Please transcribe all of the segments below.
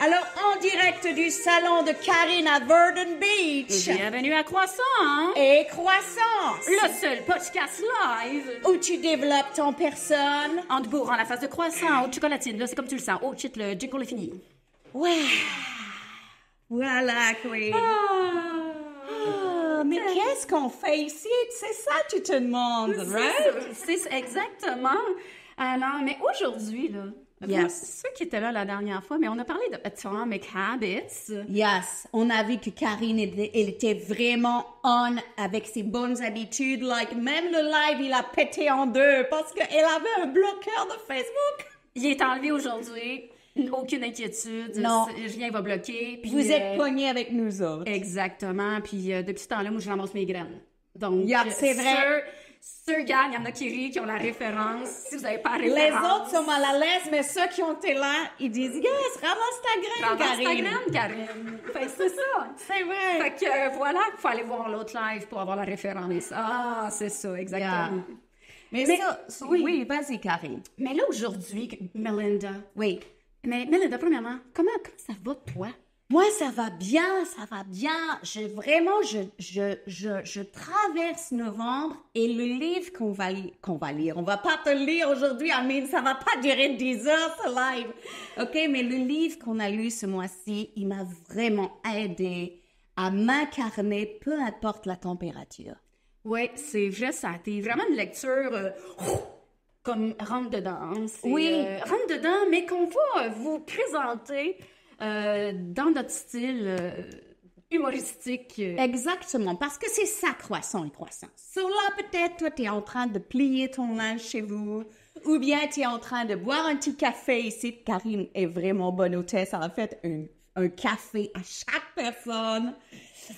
Alors, en direct du salon de Karine à Verdun Beach. Bienvenue à Croissant. Et Croissance. Le seul podcast live où tu développes ton personne. en te bourrant la face de croissant, haute chocolatine. Là, c'est comme tu le sens. Oh shit, le jingle est fini. Ouais. Voilà, Queen. Mais qu'est-ce qu'on fait ici? C'est ça, tu te demandes, right? C'est exactement. Alors, mais aujourd'hui, là, Yes. ceux qui étaient là la dernière fois, mais on a parlé de Atomic Habits. Yes, on a vu que Karine elle était vraiment on avec ses bonnes habitudes. Like, même le live, il a pété en deux parce qu'elle avait un bloqueur de Facebook. Il est enlevé aujourd'hui. Aucune inquiétude. Non. Rien va bloquer. Puis, Vous êtes pognés avec nous autres. Exactement. Puis depuis ce temps-là, moi, je ramasse mes graines. Donc, c'est vrai. Ceux gars, il y en a qui rient, qui ont la référence. Si vous n'avez pas la référence... Les autres sont mal à l'aise, mais ceux qui ont été là, ils disent « Yes, ramasse ta graine, Ramasse ta Karine. graine, Karine. Fait que c'est ça. C'est vrai. Fait que voilà, il faut aller voir l'autre live pour avoir la référence. Ah, c'est ça, exactement. Mais ça, oui, vas-y, Karine. Mais là, aujourd'hui, Melinda... Oui. Mais Melinda, premièrement, comment ça va, toi? Moi, ça va bien, ça va bien. Je traverse novembre et le livre qu'on va lire, on va pas te le lire aujourd'hui, Amine, ça va pas durer 10 heures, ce live. OK, mais le livre qu'on a lu ce mois-ci, il m'a vraiment aidé à m'incarner, peu importe la température. Oui, c'est vrai, ça a été vraiment une lecture comme rentre dedans. Oui. Rentre dedans, mais qu'on va vous présenter dans notre style humoristique. Exactement, parce que c'est ça, croissant et croissance. So là, peut-être, toi, tu es en train de plier ton linge chez vous, ou bien tu es en train de boire un petit café ici. Karine est vraiment bonne hôtesse. Elle a fait un café à chaque personne.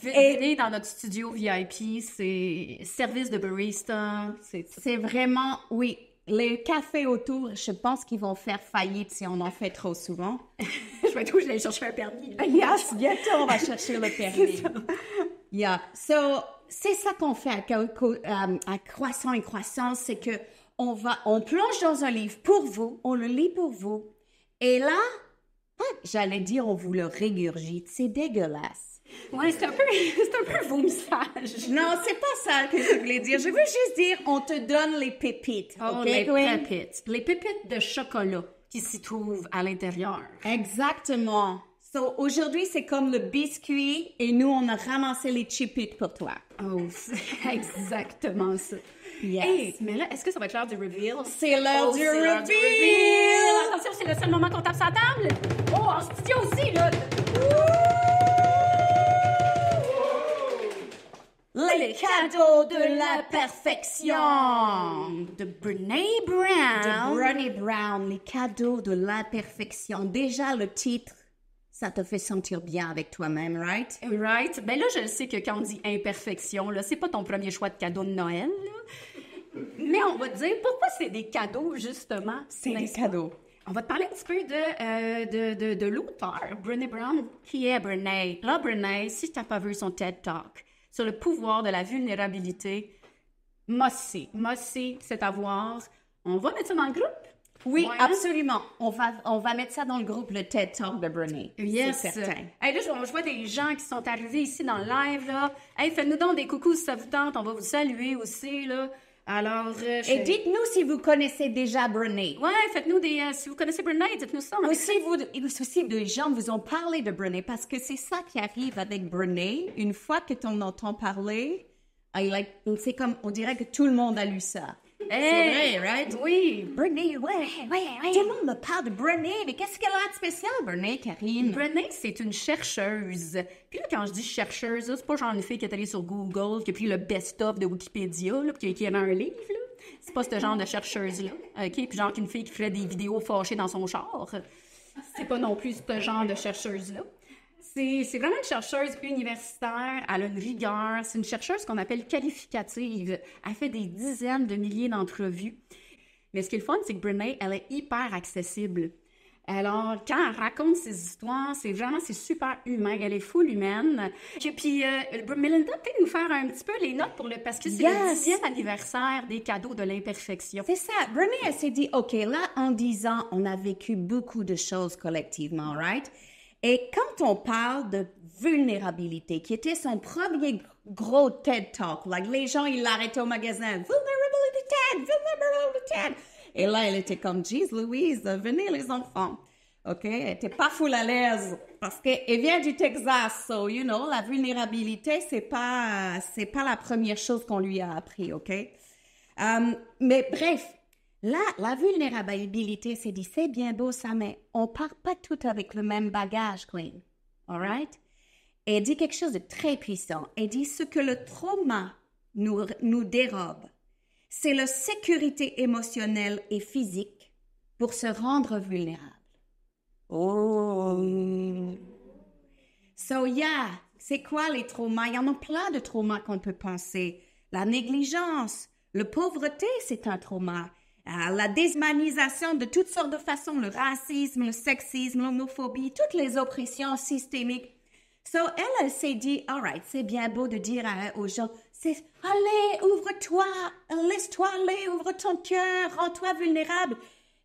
Venez dans notre studio VIP, c'est service de barista. C'est vraiment, oui. Les cafés autour, je pense qu'ils vont faire faillite si on en fait trop souvent. Je vais être où j'allais chercher un permis. Yes, bientôt on va chercher le permis. Yeah. So, c'est ça qu'on fait à Croissant et Croissance, c'est que on plonge dans un livre pour vous, on le lit pour vous, et là, j'allais dire on vous le régurgite, c'est dégueulasse. Ouais, c'est un peu vomissage. Non, c'est pas ça que je voulais dire. Je veux juste dire, on te donne les pépites. Oh, okay, les pépites. Les pépites de chocolat qui s'y trouvent à l'intérieur. Exactement. So, aujourd'hui, c'est comme le biscuit et nous, on a ramassé les chipites pour toi. Oh, c'est exactement ça. Yes. Hey, mais là, est-ce que ça va être l'heure du reveal? C'est l'heure du reveal! Attention, c'est le seul moment qu'on tape sa table. Oh, en studio aussi, là. Les cadeaux de la perfection de Brené Brown. De Brené Brown, les cadeaux de l'imperfection. Déjà, le titre, ça te fait sentir bien avec toi-même, right? Right. Ben là, je sais que quand on dit imperfection, là, c'est pas ton premier choix de cadeau de Noël, là. Mais on va te dire pourquoi c'est des cadeaux, justement. C'est des cadeaux. On va te parler un petit peu de l'auteur, Brené Brown. Qui est Brené? Là, Brené, si tu n'as pas vu son TED Talk sur le pouvoir de la vulnérabilité, Mossy, c'est à voir. On va mettre ça dans le groupe? Oui, Ouais. absolument. On va mettre ça dans le groupe, le TED Talk de Brené. Yes. C'est certain. Hey, là, je vois des gens qui sont arrivés ici dans le live, là. Hey, faites-nous donc des coucous si ça vous tente. On va vous saluer aussi, là. Alors, Et dites-nous si vous connaissez déjà Brené. Ouais, faites-nous des... si vous connaissez Brené, dites-nous ça. Aussi, des gens vous ont parlé de Brené, parce que c'est ça qui arrive avec Brené. Une fois que tu en entends parler, c'est comme, on dirait que tout le monde a lu ça. Hey, c'est vrai, right? Oui. Brené, ouais. Tout le monde me parle de Brené, mais qu'est-ce qu'elle a de spécial, Brené, Karine? Brené, c'est une chercheuse. Puis là, quand je dis chercheuse, là, c'est pas genre une fille qui est allée sur Google, qui a pris le best-of de Wikipédia, là, puis qui a écrit un livre, là. C'est pas ce genre de chercheuse-là, OK? Puis genre qu'une fille qui ferait des vidéos fâchées dans son char. C'est pas non plus ce genre de chercheuse-là. C'est vraiment une chercheuse universitaire, elle a une rigueur, c'est une chercheuse qu'on appelle qualificative. Elle fait des dizaines de milliers d'entrevues. Mais ce qui est le fun, c'est que Brené, elle est hyper accessible. Alors, quand elle raconte ses histoires, c'est super humain. Elle est full humaine. Puis, Melinda, peut-être nous faire un petit peu les notes parce que c'est le 10e anniversaire des cadeaux de l'imperfection. C'est ça. Brené, elle s'est dit, OK, là, en 10 ans, on a vécu beaucoup de choses collectivement, right? Et quand on parle de vulnérabilité, qui était son premier gros TED Talk, like, les gens, ils l'arrêtaient au magasin, Vulnerability TED, Vulnerability TED. Et là, elle était comme, Jeez Louise, venez les enfants. OK? Elle était pas full à l'aise parce qu'elle vient du Texas. So, you know, la vulnérabilité, c'est pas la première chose qu'on lui a appris. OK? Mais bref, là, la vulnérabilité, c'est bien beau ça, mais on part pas tout avec le même bagage, Queen. All right? Elle dit quelque chose de très puissant. Elle dit ce que le trauma nous dérobe, c'est la sécurité émotionnelle et physique pour se rendre vulnérable. Oh! So, yeah, c'est quoi les traumas? Il y en a plein de traumas qu'on peut penser. La négligence, la pauvreté, c'est un trauma. La déshumanisation de toutes sortes de façons, le racisme, le sexisme, l'homophobie, toutes les oppressions systémiques. So, elle s'est dit, all right, c'est bien beau de dire aux gens, allez, ouvre-toi, laisse-toi aller, ouvre ton cœur, rends-toi vulnérable.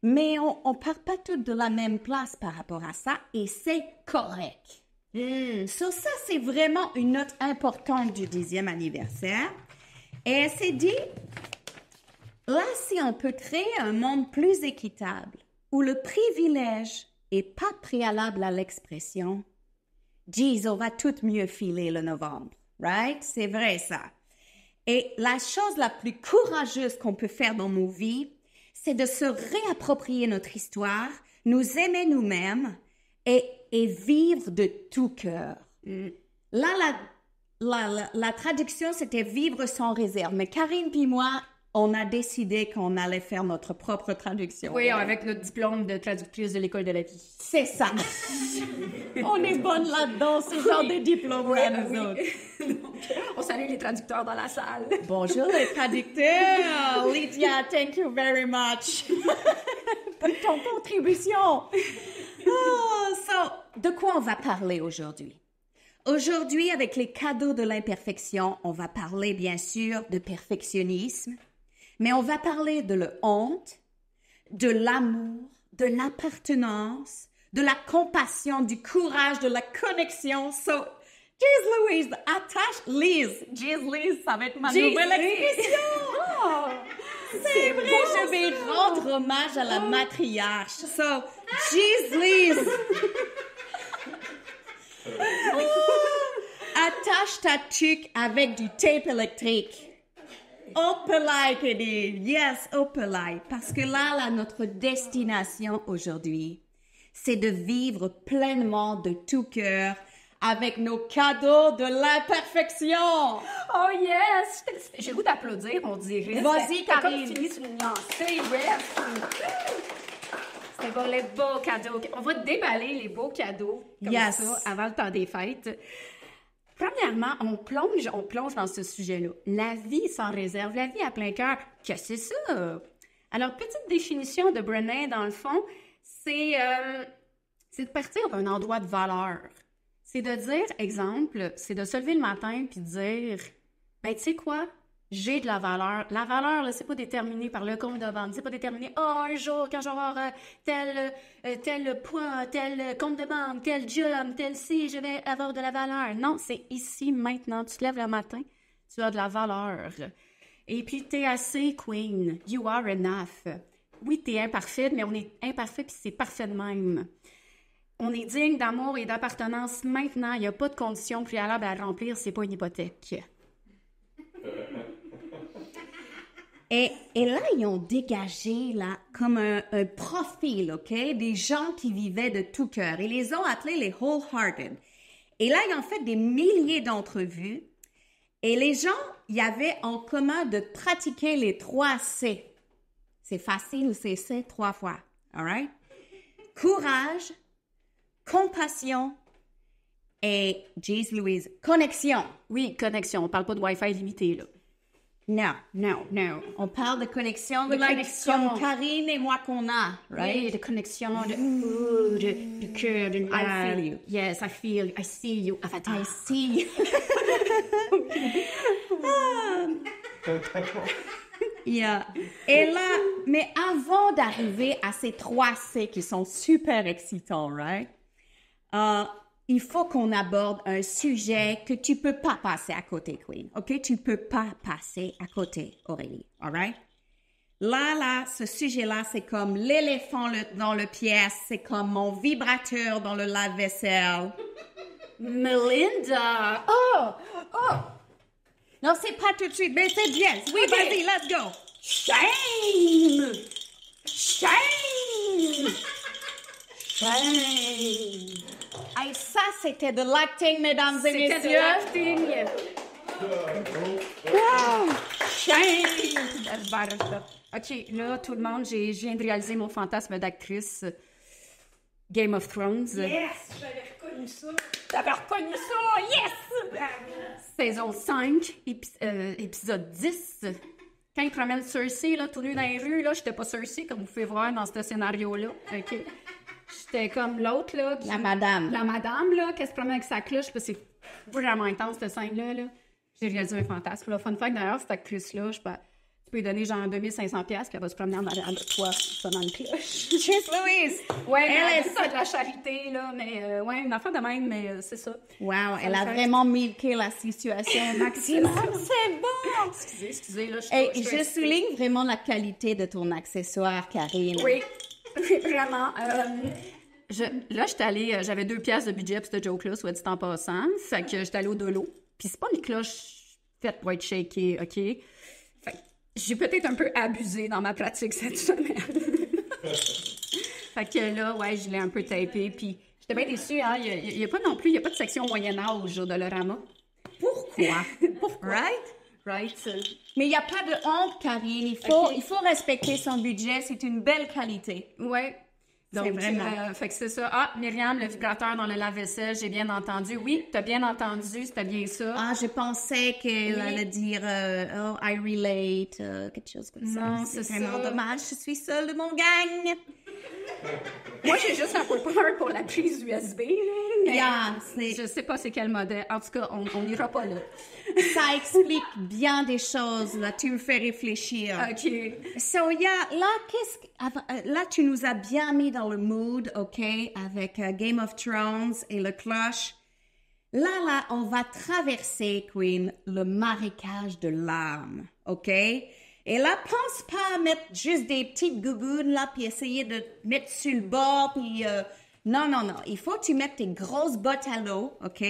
Mais on part pas toutes de la même place par rapport à ça et c'est correct. So, ça, c'est vraiment une note importante du 10e anniversaire. Et elle s'est dit, là, si on peut créer un monde plus équitable, où le privilège est pas préalable à l'expression, geez, on va tout mieux filer le novembre, right? C'est vrai, ça. Et la chose la plus courageuse qu'on peut faire dans nos vies, c'est de se réapproprier notre histoire, nous aimer nous-mêmes et vivre de tout cœur. Là, la traduction, c'était vivre sans réserve. Mais Karine puis moi, on a décidé qu'on allait faire notre propre traduction. Oui, avec notre diplôme de traductrice de l'École de la vie. C'est ça. On est bonne là-dedans, ce genre de diplôme-là, nous autres. Donc, on salue les traducteurs dans la salle. Bonjour les traducteurs. Lydia, thank you very much pour ton contribution. De quoi on va parler aujourd'hui? Aujourd'hui, avec les cadeaux de l'imperfection, on va parler bien sûr de perfectionnisme, mais on va parler de la honte, de l'amour, de l'appartenance, de la compassion, du courage, de la connexion. So, Jeez Louise, attache Lise. Jeez Lise, ça va être ma nouvelle expression. Oh, c'est vrai, je vais rendre hommage à la matriarche. So, Jeez Lise. Attache ta tuque avec du tape électrique. Opelai, Kenny. Yes, Opelai. Parce que là, notre destination aujourd'hui, c'est de vivre pleinement de tout cœur avec nos cadeaux de l'imperfection. Oh yes! J'ai le goût d'applaudir, on dirait. Vas-y, Karine. Comme tu sur une lancée, yes! C'est bon, les beaux cadeaux. On va déballer les beaux cadeaux comme ça avant le temps des fêtes. Premièrement, on plonge dans ce sujet-là. La vie sans réserve, la vie à plein cœur, qu'est-ce que c'est ça? Alors, petite définition de Brené, dans le fond, c'est de partir d'un endroit de valeur. C'est de dire, exemple, c'est de se lever le matin puis de dire, ben tu sais quoi? J'ai de la valeur. La valeur, là, c'est pas déterminé par le compte de vente. C'est pas déterminé, un jour, quand je vais avoir tel poids, tel compte de banque, tel job, tel ci, je vais avoir de la valeur. Non, c'est ici, maintenant. Tu te lèves le matin, tu as de la valeur. Et puis, t'es assez, Queen. You are enough. Oui, t'es imparfaite, mais on est imparfait puis c'est parfait de même. On est digne d'amour et d'appartenance maintenant. Il n'y a pas de conditions préalables à remplir, c'est pas une hypothèque. Et là, ils ont dégagé là, comme un profil, OK, des gens qui vivaient de tout cœur. Ils les ont appelés les wholehearted. Et là, ils ont fait des milliers d'entrevues. Et les gens, il y avait en commun de pratiquer les 3 C. C'est facile ou c'est C 3 fois. All right? Courage, compassion et, jeez Louise, connexion. Oui, connexion. On parle pas de Wi-Fi limité, là. Non. On parle de connexion, de connexion. Comme Karine et moi qu'on a, right? Oui, de connexion, de cœur, de I feel you. Yes, I feel you. I see you. Avatar. I see you. Yeah. Et là, mais avant d'arriver à ces 3 C qui sont super excitants, right? il faut qu'on aborde un sujet que tu peux pas passer à côté, Queen. OK? Tu peux pas passer à côté, Aurélie. All right? Là, ce sujet-là, c'est comme l'éléphant dans le pièce. C'est comme mon vibrateur dans le lave-vaisselle. Melinda! Oh! Non, c'est pas tout de suite, mais c'est bien. Oui, vas-y, let's go. Shame! Shame! Shame! Hey, ça, c'était de l'acting, mesdames et messieurs. C'était de l'acting. Wow! Shame! OK, là, tout le monde, je viens de réaliser mon fantasme d'actrice Game of Thrones. Yes! J'avais reconnu ça. T'avais reconnu ça? Yes! Saison 5, épisode 10. Quand ils promènent Cersei, là, tout nu dans les rues, là, j'étais pas Cersei, comme vous pouvez voir dans ce scénario-là. OK? J'étais comme l'autre, là. La madame. La madame, là, qui se promène avec sa cloche, parce que c'est vraiment intense, cette scène-là, là. J'ai réalisé un fantasme. Là, fun fact, d'ailleurs, cette actrice-là, tu peux lui donner genre 2500$, puis elle va se promener en arrière de toi, sonnant une cloche. Cheers, Louise! Ouais, Elle elle est ça de la charité, là, mais ouais, une affaire de même, mais c'est ça. Wow, elle a vraiment milqué la situation au maximum. C'est bon! Excusez, là, je souligne vraiment la qualité de ton accessoire, Karine. Oui, vraiment. Là, j'étais allée, j'avais 2 piastres de budget pour cette joke-là, soit dit en passant. Fait que j'étais allée au Dolo. Puis c'est pas une cloche faite pour être shakée, OK? Fait que j'ai peut-être un peu abusé dans ma pratique cette semaine. Fait que là, ouais, je l'ai un peu tapé. Puis j'étais bien déçue, hein? Il y a pas non plus, il n'y a pas de section Moyen-Âge au Dolorama. Pourquoi? Right? Mais il n'y a pas de honte, Karine. Il faut respecter son budget. C'est une belle qualité. Ouais. Donc, vraiment. Fait que c'est ça. Ah, Myriam, le vibrateur dans le lave-vaisselle, j'ai bien entendu. Oui, t'as bien entendu, c'était bien ça. Ah, je pensais qu'elle allait dire oh, I relate, quelque chose comme ça. Non, c'est vraiment dommage. Je suis seule de mon gang. Moi, j'ai juste un peu peur pour la prise USB. Là, je sais pas c'est quel modèle. En tout cas, on n'ira pas là. Ça explique bien des choses, là. Tu me fais réfléchir. OK. So, là, tu nous as bien mis dans le mood, OK, avec Game of Thrones et le cloche. Là, on va traverser, Queen, le marécage de larmes, OK? Et là, pense pas à mettre juste des petites gougounes, là, puis essayer de mettre sur le bord, puis... Non. Il faut que tu mettes tes grosses bottes à l'eau, OK?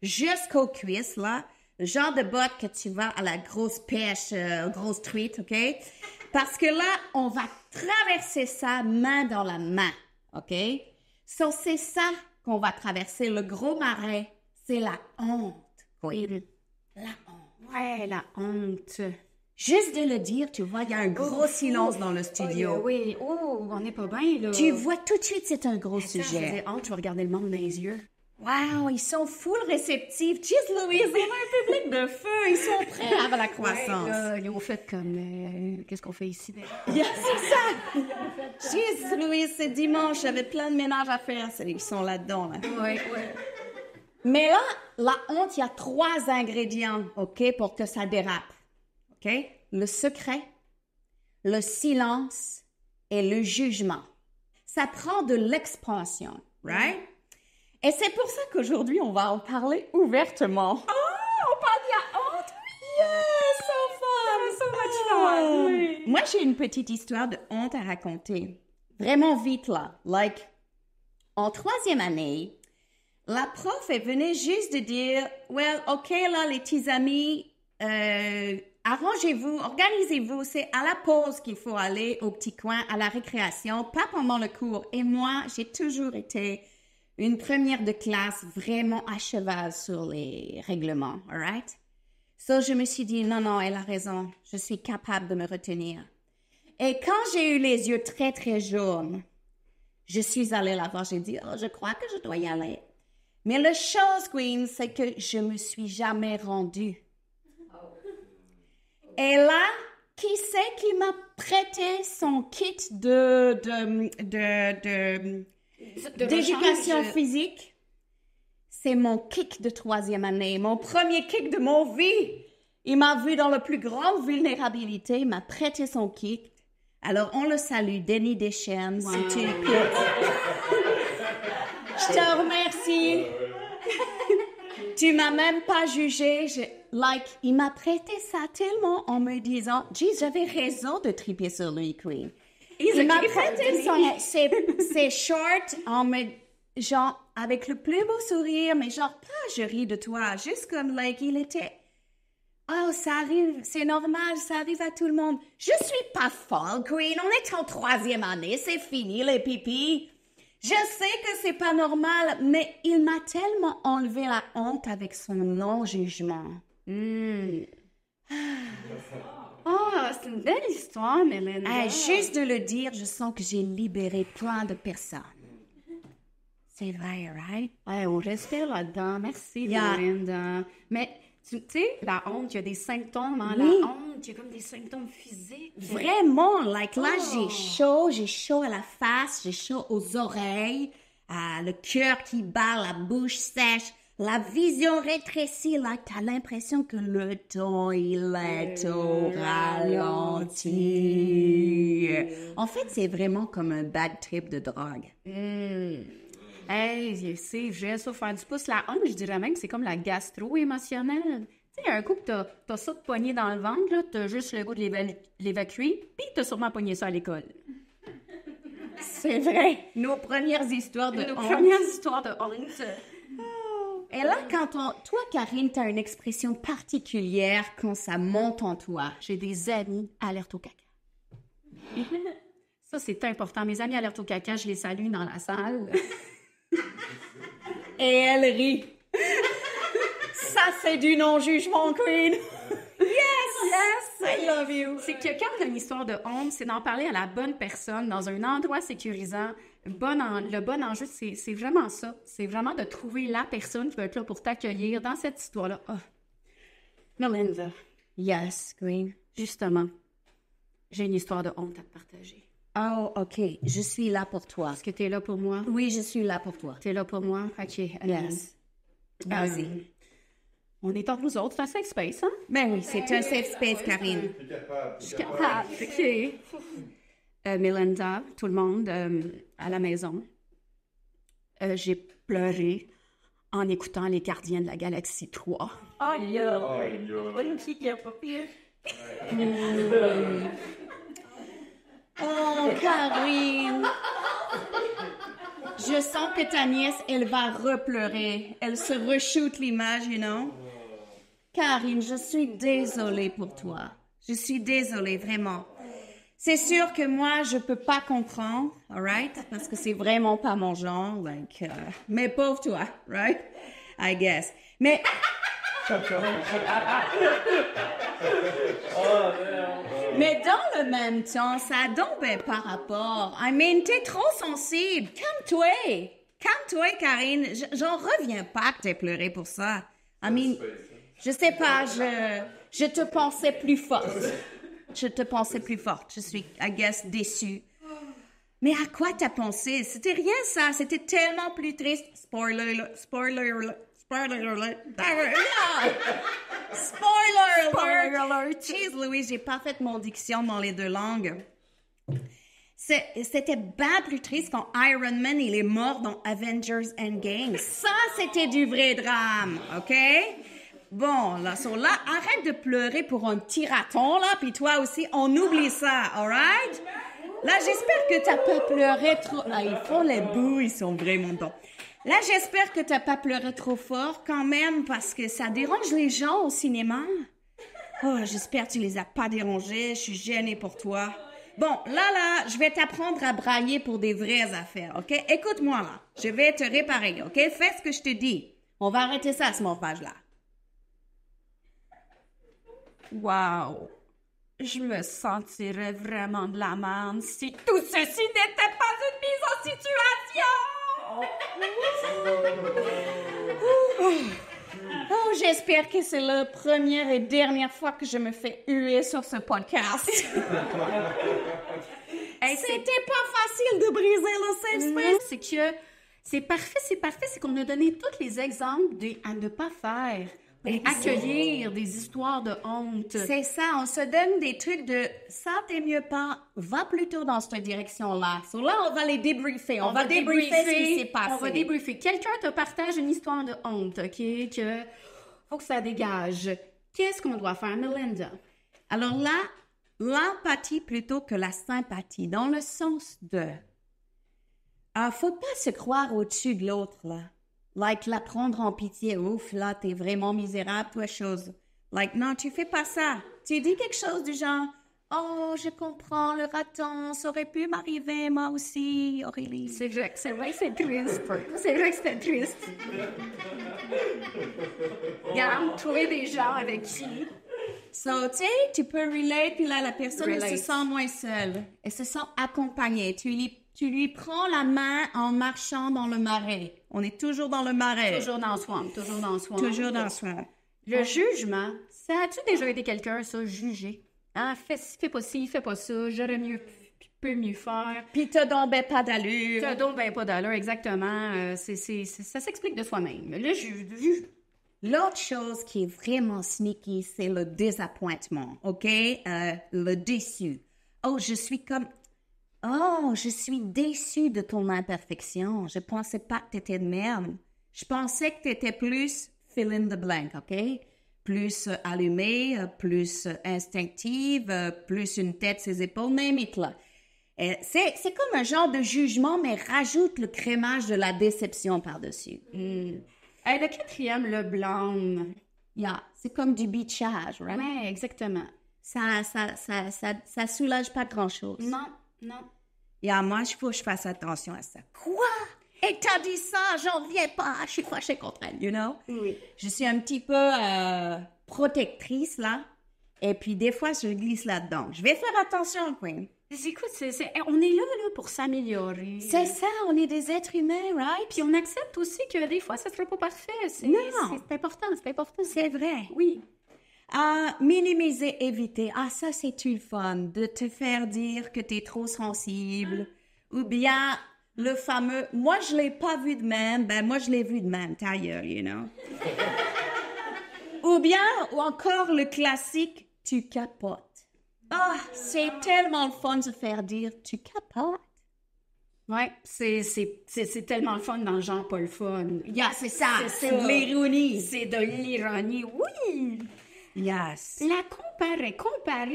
Jusqu'aux cuisses, là. Le genre de bottes que tu vas à la grosse pêche, grosse truite, OK? Parce que là, on va traverser ça main dans la main, OK? So, c'est ça qu'on va traverser. Le gros marais, c'est la honte, oui. La honte. Ouais, la honte. Juste de le dire, tu vois, il y a un gros silence dans le studio. Oui, on n'est pas bien, là. Tu vois tout de suite, c'est un gros sujet. J'ai honte, je vais regarder le monde dans les yeux. Wow, ils sont full réceptifs. Cheers, Louise, on a un public de feu. Ils sont prêts à la croissance. Ils ont fait comme... qu'est-ce qu'on fait ici, déjà? C'est ça! Cheers, Louise, c'est dimanche. J'avais plein de ménage à faire. Ils sont là-dedans, là. Oui. Mais là, la honte, il y a 3 ingrédients, OK, pour que ça dérape. OK? Le secret, le silence et le jugement. Ça prend de l'expansion, right? Et c'est pour ça qu'aujourd'hui, on va en parler ouvertement. Oh, on parle de la honte! Yes, so fun! So much fun! Oui. Moi, j'ai une petite histoire de honte à raconter. Vraiment vite, là. Like, en 3e année, la prof, elle venait juste de dire, well, OK, là, les petits amis, arrangez-vous, organisez-vous. C'est à la pause qu'il faut aller au petit coin, à la récréation, pas pendant le cours. Et moi, j'ai toujours été une première de classe vraiment à cheval sur les règlements, all right? So, je me suis dit, non, elle a raison. Je suis capable de me retenir. Et quand j'ai eu les yeux très, très jaunes, je suis allée la voir. J'ai dit, oh, je crois que je dois y aller. Mais la chose, Queen, c'est que je me suis jamais rendue. Et là, qui c'est qui m'a prêté son kit d'éducation physique? C'est mon kick de 3e année, mon premier kick de mon vie. Il m'a vu dans la plus grande vulnérabilité, il m'a prêté son kick. Alors, on le salue, Denis Deschênes, si tu écoutes. Je te remercie. Tu m'as même pas jugé. Il m'a prêté ça tellement en me disant, « j'avais raison de triper sur lui, Queen. » Il m'a prêté ses shorts en me... Genre, avec le plus beau sourire, mais genre, pas je ris de toi. Juste comme, il était... Oh, ça arrive, c'est normal, ça arrive à tout le monde. Je suis pas folle, Queen. On est en 3e année, c'est fini, les pipis. Je sais que c'est pas normal, mais il m'a tellement enlevé la honte avec son non-jugement. Oh, c'est une belle histoire, Melinda. Juste de le dire, je sens que j'ai libéré plein de personnes. C'est vrai, right? Ouais, on respire là-dedans. Merci, Melinda. Mais, tu sais, la honte, il y a des symptômes. Hein? Oui. La honte, il y a comme des symptômes physiques. Vraiment, là, j'ai chaud à la face, j'ai chaud aux oreilles, le cœur qui bat, la bouche sèche, la vision rétrécie, là, t'as l'impression que le temps, il est au ralenti. En fait, c'est vraiment comme un bad trip de drogue. Hey, c'est vrai, ça, faire du pouce. La honte, je dirais même que c'est comme la gastro-émotionnelle. Tu sais, un coup que t'as ça de poigné dans le ventre, là, t'as juste le goût de l'évacuer, puis t'as sûrement pogné ça à l'école. C'est vrai. Nos premières histoires de honte. Et là, toi, Karine, t'as une expression particulière quand ça monte en toi. J'ai des amis alerte au caca. Ça, c'est important. Mes amis alerte au caca, je les salue dans la salle. Et elle rit. Ça, c'est du non-jugement, Queen. Yes, I love you. C'est que quand t'as une histoire de honte, c'est d'en parler à la bonne personne, dans un endroit sécurisant. Le bon enjeu, c'est vraiment ça. C'est vraiment de trouver la personne qui va être là pour t'accueillir dans cette histoire-là. Oh. Melinda. Yes, Queen. Justement, j'ai une histoire de honte à te partager. Oh, OK. Je suis là pour toi. Est-ce que tu es là pour moi? Oui, je suis là pour toi. Tu es là pour moi? OK. Yes. Vas-y. On est entre nous autres. C'est un safe space, hein? Ben oui, c'est un safe space, Karine. Je suis capable. OK. Melinda, tout le monde à la maison, j'ai pleuré en écoutant Les Gardiens de la Galaxie 3. Aïe, une fille qui a pas pire. Oh, Karine! Je sens que ta nièce, elle va repleurer. Elle se reshoot l'image, you know? Karine, je suis désolée pour toi. Je suis désolée, vraiment. C'est sûr que moi, je peux pas comprendre, alright? Parce que c'est vraiment pas mon genre, mais pauvre toi, right? I guess. Mais... Mais dans le même temps, ça a donc par rapport. I mean, t'es trop sensible. Calme-toi. Calme-toi, Karine. J'en reviens pas que t'aies pleuré pour ça. I mean, je sais pas, je te pensais plus forte. Je te pensais plus forte. Je suis, I guess, déçue. Mais à quoi t'as pensé? C'était rien, ça. C'était tellement plus triste. Spoiler alert. Jeez, Louise, j'ai pas fait mon diction dans les deux langues. C'était bien plus triste quand Iron Man, il est mort dans Avengers Endgame. Ça, c'était du vrai drame, OK? Bon, là, arrête de pleurer pour un petit raton, là, puis toi aussi, on oublie ça, all right? Là, j'espère que t'as pas pleuré trop... Ah, ils font les bouts, ils sont vraiment bons. Là, j'espère que t'as pas pleuré trop fort quand même, parce que ça dérange les gens au cinéma. Oh, j'espère que tu les as pas dérangés, je suis gênée pour toi. Bon, là, je vais t'apprendre à brailler pour des vraies affaires, OK? Écoute-moi, là, je vais te réparer, OK? Fais ce que je te dis. On va arrêter ça, ce montage-là. Wow! Je me sentirais vraiment de la merde si tout ceci n'était pas une mise en situation! Oh, j'espère que c'est la première et dernière fois que je me fais huer sur ce podcast. Hey, c'était pas facile de briser le safe space. C'est que c'est parfait, c'est qu'on a donné tous les exemples à ne pas faire accueillir des histoires de honte. C'est ça, on se donne des trucs de ça, t'es mieux pas, va plutôt dans cette direction-là. So là, on va les débriefer. On va débriefer ce qui s'est passé. On va débriefer. Quelqu'un te partage une histoire de honte, OK? Que faut que ça dégage. Qu'est-ce qu'on doit faire, Melinda? Alors là, l'empathie plutôt que la sympathie, dans le sens de... faut pas se croire au-dessus de l'autre, là. Like, la prendre en pitié. Ouf, là, t'es vraiment misérable, toi, chose. Like, non, tu fais pas ça. Tu dis quelque chose du genre, oh, je comprends, le raton, ça aurait pu m'arriver, moi aussi, Aurélie. C'est vrai que c'est triste. C'est vrai que c'était triste. Regarde, trouver des gens avec qui... So, tu sais, tu peux relate, puis là, la personne elle se sent moins seule. Elle se sent accompagnée. Tu lui prends la main en marchant dans le marais. On est toujours dans le marais. Toujours dans le swamp. Toujours dans le swamp. Le jugement, ça a-tu déjà été quelqu'un, ça, juger? Ah, fais pas ci, fais pas ça, j'aurais peux mieux faire. Puis t'as donc ben pas d'allure. T'as donc ben pas d'allure, exactement. Ça s'explique de soi-même. Le juge. L'autre chose qui est vraiment sneaky, c'est le désappointement, OK? Le déçu. Oh, je suis déçue de ton imperfection. Je pensais pas que t'étais de merde. Je pensais que t'étais plus fill in the blank, OK? Plus allumée, plus instinctive, plus une tête, ses épaules, name it là. C'est comme un genre de jugement, mais rajoute le crémage de la déception par-dessus. Le quatrième, le blâme. C'est comme du bitchage, right? Ouais, exactement. Ça soulage pas grand-chose. Non. Moi, il faut que je fasse attention à ça. Quoi? Et t'as dit ça, j'en viens pas. Je suis fâchée contre elle, you know? Oui. Je suis un petit peu protectrice, là. Et puis, des fois, je glisse là-dedans. Je vais faire attention, Queen. Écoute, on est là pour s'améliorer. C'est ça, on est des êtres humains, right? Puis on accepte aussi que des fois, ça ne sera pas parfait. C'est important. C'est vrai. Oui. Minimiser, éviter. Ça, c'est le fun. De te faire dire que t'es trop sensible. Ou bien, le fameux, moi, je l'ai pas vu de même. Ben, moi, je l'ai vu de même. Ta gueule, you know? ou encore le classique, tu capotes. C'est tellement le fun de se faire dire, tu capotes. Ouais, c'est tellement le fun dans le genre pas le fun. C'est ça, c'est de l'ironie. C'est de l'ironie, oui. Yes. La comparer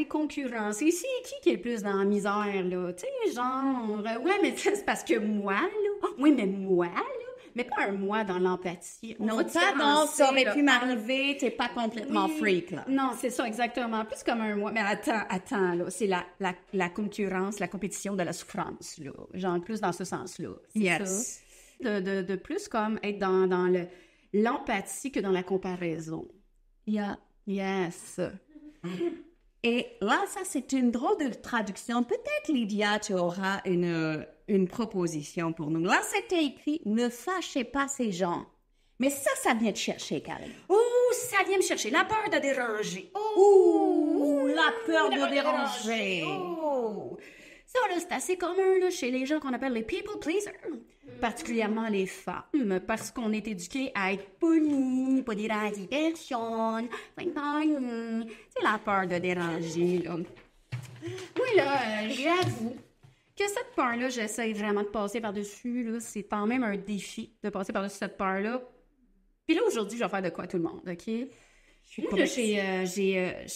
concurrence. Et c'est qui est le plus dans la misère, là? Tu sais, genre, ouais, mais c'est parce que moi, là. Oui, mais moi, là. Mais pas un moi dans l'empathie. Non, ça aurait pu m'arriver, t'es pas complètement freak, là. Non, c'est ça, exactement. Plus comme un moi. Mais attends, là. C'est la concurrence, la compétition de la souffrance, là. Genre, plus dans ce sens-là. Yes. Ça. De plus comme être dans l'empathie que dans la comparaison. Yes. Et là, ça, c'est une drôle de traduction. Peut-être, Lydia, tu auras une proposition pour nous. Là, c'était écrit « Ne fâchez pas ces gens ». Mais ça vient te chercher, Karine. Ça vient me chercher. La peur de déranger. La peur de déranger. Ça, là, c'est assez commun là, chez les gens qu'on appelle les people pleasers. Particulièrement les femmes, parce qu'on est éduqués à être polis, pas déranger personne. C'est la peur de déranger, là. Oui, là, j'avoue que cette peur-là, j'essaie vraiment de passer par-dessus, là. C'est quand même un défi de passer par-dessus cette peur-là. Puis là, aujourd'hui, je vais faire de quoi tout le monde, OK? Là, je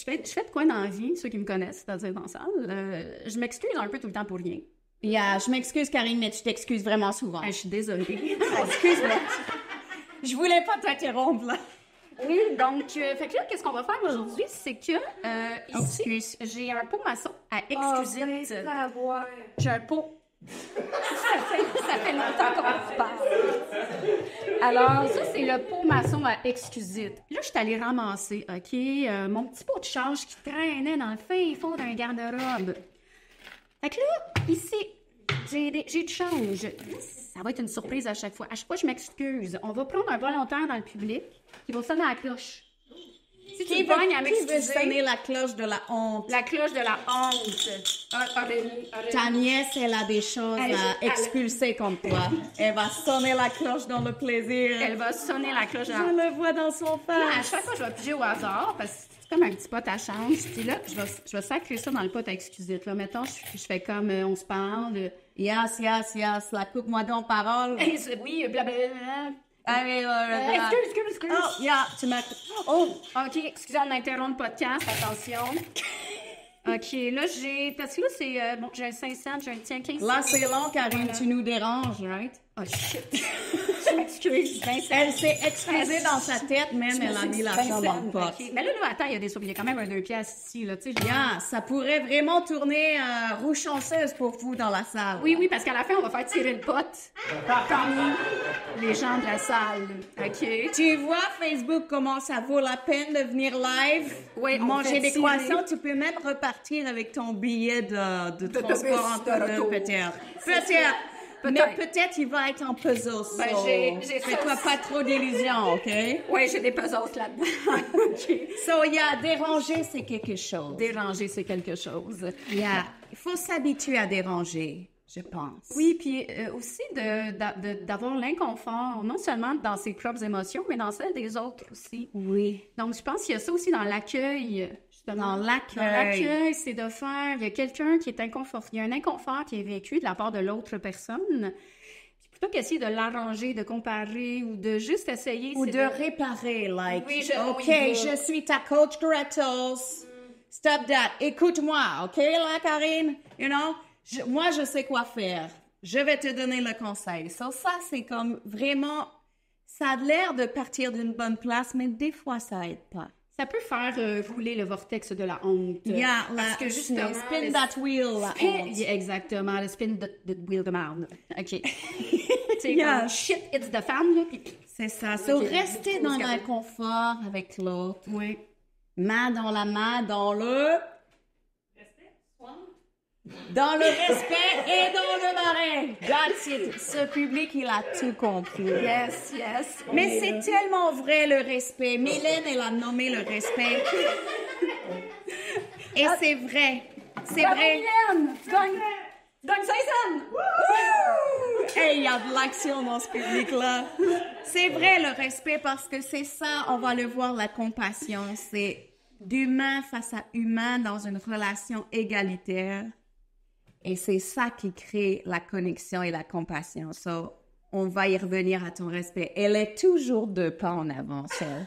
fais de quoi dans la vie, ceux qui me connaissent, c'est-à-dire dans la salle. Je m'excuse un peu tout le temps pour rien. Je m'excuse, Karine, mais tu t'excuses vraiment souvent. Je suis désolée. Excuse-moi. Je voulais pas t'interrompre, là. Oui, donc, fait que là, qu'est-ce qu'on va faire aujourd'hui? C'est que, ici, j'ai un pot maçon à Excusite. J'ai un pot... ça fait longtemps qu'on se parle. Alors, ça, c'est le pot maçon à Excusite. Là, je suis allée ramasser, OK, mon petit pot de change qui traînait dans le fin fond d'un garde-robe. Fait que là, ici, j'ai du change. Ça va être une surprise à chaque fois. À chaque fois, je m'excuse. On va prendre un volontaire dans le public qui va sonner à la cloche. Si tu te pognes à Qui veut m'excuser, sonner la cloche de la honte? la cloche de la honte. Aurélie. Ta nièce, elle a des choses Elle- à expulser contre toi. Elle va sonner la cloche dans le plaisir. Elle va sonner la cloche de la Je honte. le vois dans son Là, à face. chaque fois, je vais piger au hasard parce que c'est comme un petit pot à chance. Puis là, je vais sacrer ça dans le pot à excuser. Là, mettons, je fais comme on se parle. Yes, la coupe-moi donc parole. Oui, blablabla. Allez, Excuse. Oh, yeah, tu m'as... Oh, OK, excusez, on interrompt le podcast, attention. OK, là, parce que là, c'est... bon, j'ai un 5 cents, j'ai un tien 15 cents. Là, c'est long, Karine, tu nous déranges, right? Oh, shit. Je m'excuse. 20 cents. Elle s'est excusée dans sa tête, même, elle a mis l'argent dans le pot. OK. Mais là, attends, il y a quand même un 2 piastres ici, là, tu sais. Yeah, ça pourrait vraiment tourner roue chanceuse pour vous dans la salle. Oui, parce qu'à la fin, on va faire tirer le pot. Comme les gens de la salle. OK? Tu vois, Facebook, comment ça vaut la peine de venir live? Oui, on manger fait des tirer. croissants, tu peux même repartir avec ton billet de D'autobus, transport en de commun, retour. Peut-être. Mais peut-être il va être en puzzle. Ben, so j'ai fais-toi pas trop d'illusions, OK? Oui, j'ai des puzzles là-dedans. OK. So, yeah, déranger, c'est quelque chose. Déranger, c'est quelque chose. Yeah, il faut s'habituer à déranger, je pense. Oui, puis aussi d'avoir l'inconfort, non seulement dans ses propres émotions, mais dans celles des autres aussi. Oui. Donc, je pense qu'il y a ça aussi dans l'accueil. Justement. Dans l'accueil. Dans l'accueil, c'est de faire... Il y a quelqu'un qui est inconfort. Il y a un inconfort qui est vécu de la part de l'autre personne. Puis plutôt qu'essayer de l'arranger, de comparer ou de juste essayer... Ou c'est de réparer, like, Oui, OK, oui, je suis ta coach Grettles. Stop that. Écoute-moi, OK, là, Karine? You know, moi, je sais quoi faire. Je vais te donner le conseil. So, ça, c'est comme vraiment... Ça a l'air de partir d'une bonne place, mais des fois, ça aide pas. Ça peut faire rouler le vortex de la honte. Yeah, parce que justement... spin that wheel, la honte. Exactement, le spin de wheel de marde. OK. Tu sais, Yeah. comme shit, it's the fan, là, puis... C'est ça. So, Ok. rester dans l'inconfort avec l'autre. Oui. Main dans la main, dans le... Dans le respect et dans le marais. That's it. Ce public, il a tout compris. Yes. Mais c'est tellement vrai, le respect. Mylène, elle a nommé le respect. Et c'est vrai. C'est vrai. Mylène! Donne 5 cents! Hey, il y a de l'action dans ce public-là. C'est vrai, le respect, parce que c'est ça, on va le voir, la compassion. C'est d'humain face à humain dans une relation égalitaire. Et c'est ça qui crée la connexion et la compassion. So, on va y revenir à ton respect. Elle est toujours 2 pas en avant, elle.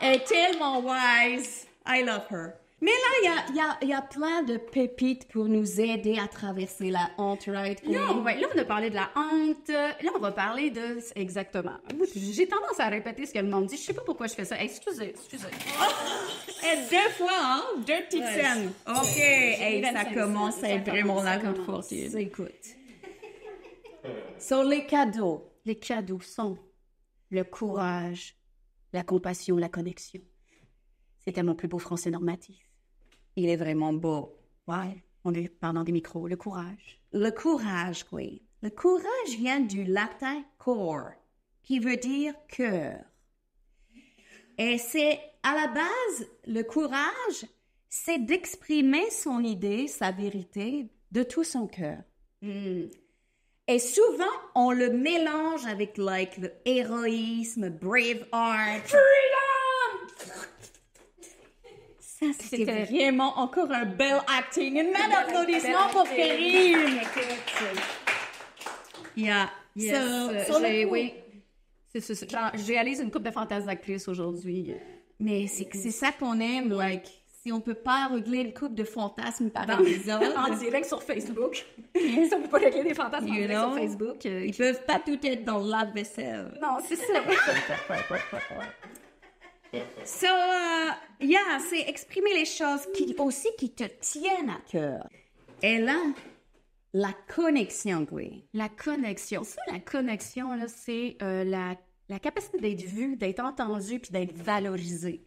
Elle est tellement wise. I love her. Mais là, il y a plein de pépites pour nous aider à traverser la honte, right? Là, on a parlé de la honte. Là, on va parler de... Exactement. J'ai tendance à répéter ce que le monde dit. Je sais pas pourquoi je fais ça. Excusez. Et 2 fois, hein? 2 petites scènes. OK. Hey, ça commence à être vraiment la route pour toi. Écoute. Sur les cadeaux. Les cadeaux sont le courage, la compassion, la connexion. C'était mon plus beau français normatif. Il est vraiment beau. Ouais, on est pendant des micros. Le courage. Le courage, oui. Le courage vient du latin cor, qui veut dire cœur. Et c'est, à la base, le courage, c'est d'exprimer son idée, sa vérité, de tout son cœur. Et souvent, on le mélange avec, like, le héroïsme, Braveheart. Freedom! Ça, c'était vraiment encore un bel acting. Une main d'applaudissement pour Karine. Yeah. Oui. Je réalise une couple de fantasmes d'actrices aujourd'hui. Mais c'est ça qu'on aime, like, si on peut pas régler le couple de fantasmes par épisode. En direct sur Facebook. Si on peut pas régler des fantasmes en direct sur Facebook. Ils peuvent pas tout être dans le lave-vaisselle. Non, c'est ça. So, c'est exprimer les choses qui te tiennent à cœur. Et là, la connexion, oui. La connexion. Ça, la connexion, là, c'est la capacité d'être vu, d'être entendu puis d'être valorisé.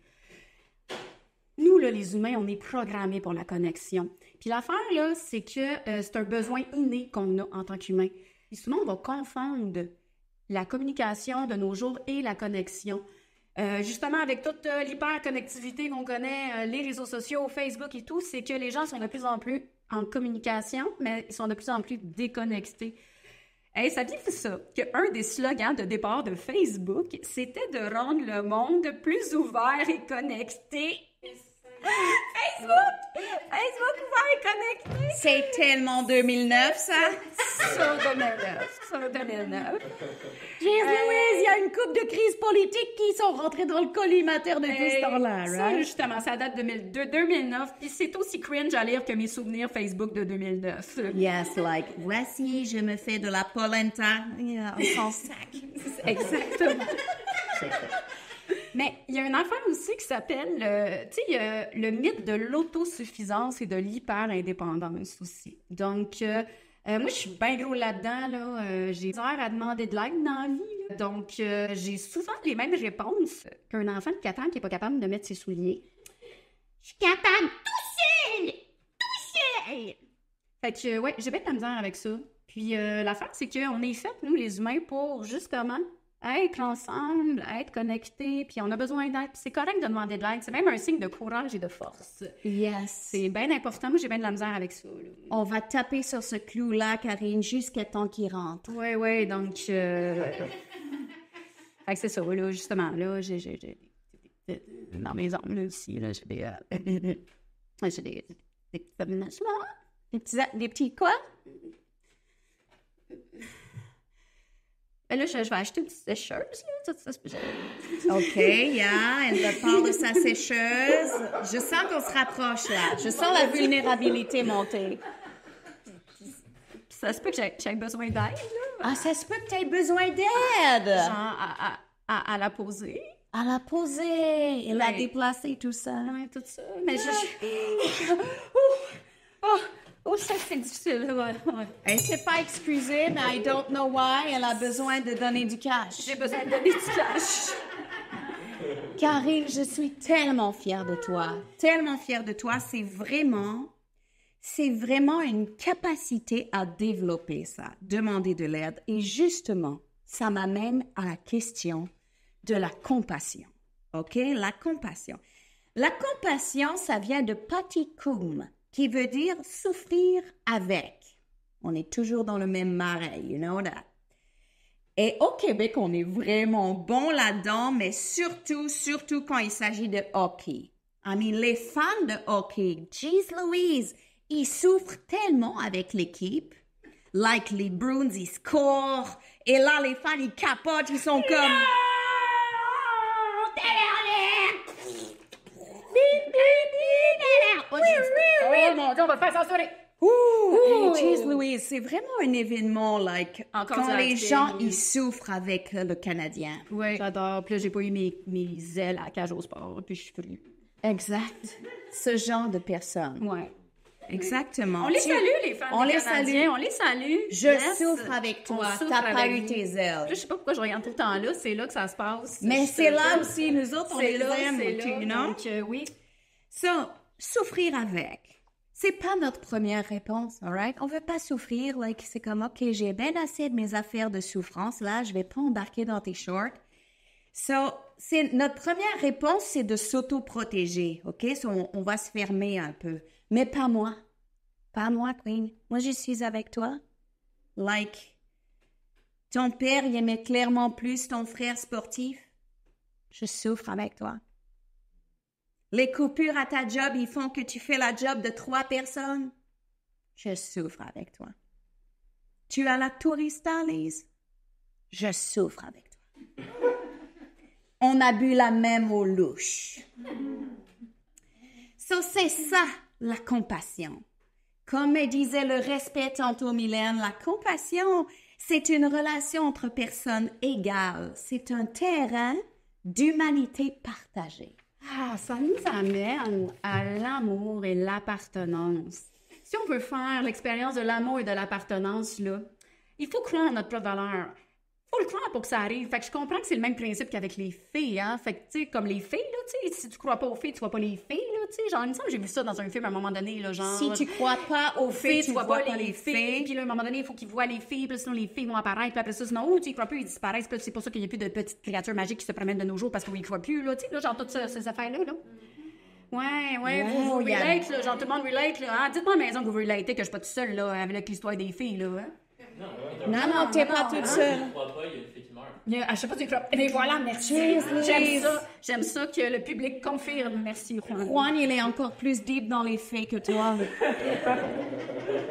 Nous, là, les humains, on est programmés pour la connexion. Puis l'affaire, là, c'est que c'est un besoin inné qu'on a en tant qu'humain. Puis souvent, on va confondre la communication de nos jours et la connexion. Justement, avec toute l'hyperconnectivité qu'on connaît, les réseaux sociaux, Facebook et tout, c'est que les gens sont de plus en plus en communication, mais ils sont de plus en plus déconnectés. Hey, saviez-vous ça? Qu'un des slogans de départ de Facebook, c'était de rendre le monde plus ouvert et connecté. Facebook ouvert et connecté. C'est tellement 2009, ça. Sur 2009. Louise, il y a une couple de crises politiques qui sont rentrées dans le collimateur de tout ce temps-là, Ça, right? justement, ça date de 2009. Puis c'est aussi cringe à lire que mes souvenirs Facebook de 2009. Yes, like, voici, je me fais de la polenta. Yeah, on s'en sac. Exactement. Mais il y a une affaire aussi qui s'appelle, tu sais, il y a le mythe de l'autosuffisance et de l'hyper-indépendance aussi. Donc, moi, je suis bien gros là-dedans, là. J'ai heures à demander de l'aide dans la vie, là. Donc, j'ai souvent les mêmes réponses qu'un enfant de 4 ans qui n'est pas capable de mettre ses souliers. Je suis capable tout seul! Fait que, ouais, j'ai bien de la misère avec ça. Puis, l'affaire, c'est qu'on est fait, nous, les humains, pour justement être ensemble, être connectés, puis on a besoin d'aide. Puis c'est correct de demander de l'aide. C'est même un signe de courage et de force. Yes. C'est bien important. Moi, j'ai bien de la misère avec ça, là. On va taper sur ce clou-là, Karine, jusqu'à temps qu'il rentre. Ouais, donc... Fait que c'est ça, là, justement, là, j'ai dans mes ongles, là, aussi, là, j'ai des petits aménagements. Des petits quoi? Ben là, je vais acheter une sécheuse, là. OK, yeah, elle me parle de sa sécheuse. Je sens qu'on se rapproche, là. Je sens la vulnérabilité monter. Ça se peut que j'aie besoin d'aide, là. Ah, ça se peut que tu aies besoin d'aide. Genre, à la poser. À la poser, et la Ouais. déplacer, tout ça. Ouais, tout ça. Mais ça, c'est difficile, ouais. Elle s'est pas excusée, mais I don't know why. Elle a besoin de donner du cash. J'ai besoin de donner du cash. Karine, je suis tellement fière de toi. Tellement fière de toi. C'est vraiment une capacité à développer ça, demander de l'aide. Et justement, ça m'amène à la question de la compassion. OK? La compassion. La compassion, ça vient de patikum, qui veut dire souffrir avec. On est toujours dans le même marais, you know that. Et au Québec, on est vraiment bon là-dedans, mais surtout quand il s'agit de hockey. I mean, les fans de hockey, jeez Louise, ils souffrent tellement avec l'équipe. Like les Bruins, ils scorent. Et là, les fans, ils capotent, ils sont comme... Oh mon Dieu, on va te faire censurer. Jeez Louise, c'est vraiment un événement, like, Encore quand du les hockey. gens, ils souffrent avec le Canadien. Ouais. J'adore. Puis là, j'ai pas eu mes ailes à la cage au sport, puis je suis furieuse. Exact. Ce genre de personnes. Ouais. Exactement. On les salue, les fans On des les Canadiens. salue. On les salue. Je Yes. souffre avec On toi. souffre T'as pas avec eu vous. tes ailes. Je sais pas pourquoi je regarde tout le temps là. C'est là que ça se passe. Mais Je c'est te là jure. aussi, nous autres, on C'est les là, aime, c'est tu là. know? Donc, oui. So, souffrir avec, c'est pas notre première réponse, alright? On veut pas souffrir, like, c'est comme, OK, j'ai bien assez de mes affaires de souffrance, là, je vais pas embarquer dans tes shorts. So, notre première réponse, c'est de s'auto-protéger, OK? So, on va se fermer un peu. Mais pas moi. Pas moi, Queen. Moi, je suis avec toi. Like, ton père, il aimait clairement plus ton frère sportif. Je souffre avec toi. Les coupures à ta job, ils font que tu fais la job de 3 personnes. Je souffre avec toi. Tu as la tourista, Lise. Je souffre avec toi. On a bu la même eau louche. So, c'est ça, la compassion. Comme me disait le respect tantôt, Mylène, la compassion, c'est une relation entre personnes égales. C'est un terrain d'humanité partagée. Ah, ça nous amène à l'amour et l'appartenance. Si on veut faire l'expérience de l'amour et de l'appartenance, là, il faut croire en notre propre valeur. Il faut le croire pour que ça arrive. Fait que je comprends que c'est le même principe qu'avec les filles, hein. Fait que, tu sais, comme les filles, là, tu sais, si tu crois pas aux filles, tu vois pas les filles, là, tu sais. Genre, il me semble que j'ai vu ça dans un film à un moment donné, là, genre... Si tu crois pas aux fées, tu vois pas les filles. filles. Puis là, à un moment donné, il faut qu'ils voient les filles, puis sinon les filles vont apparaître, puis après ça, sinon, tu y crois plus, ils disparaissent. Puis c'est pour ça qu'il n'y a plus de petites créatures magiques qui se promènent de nos jours parce qu'on y croit plus, là, tu sais, là, genre toutes ces affaires-là, là. Ouais, vous relate, là, genre tout le monde relate, là. Hein? Dites-moi à la maison que vous relatez que je suis pas toute seule, là, avec l'histoire des filles, là. Hein? Non, t'es pas toute seule. Je crois pas, il y a une fille qui meurt. Je sais pas, tu crois. Mais voilà, merci. J'aime ça que le public confirme. Merci, Juan. Juan, il est encore plus deep dans les faits que toi.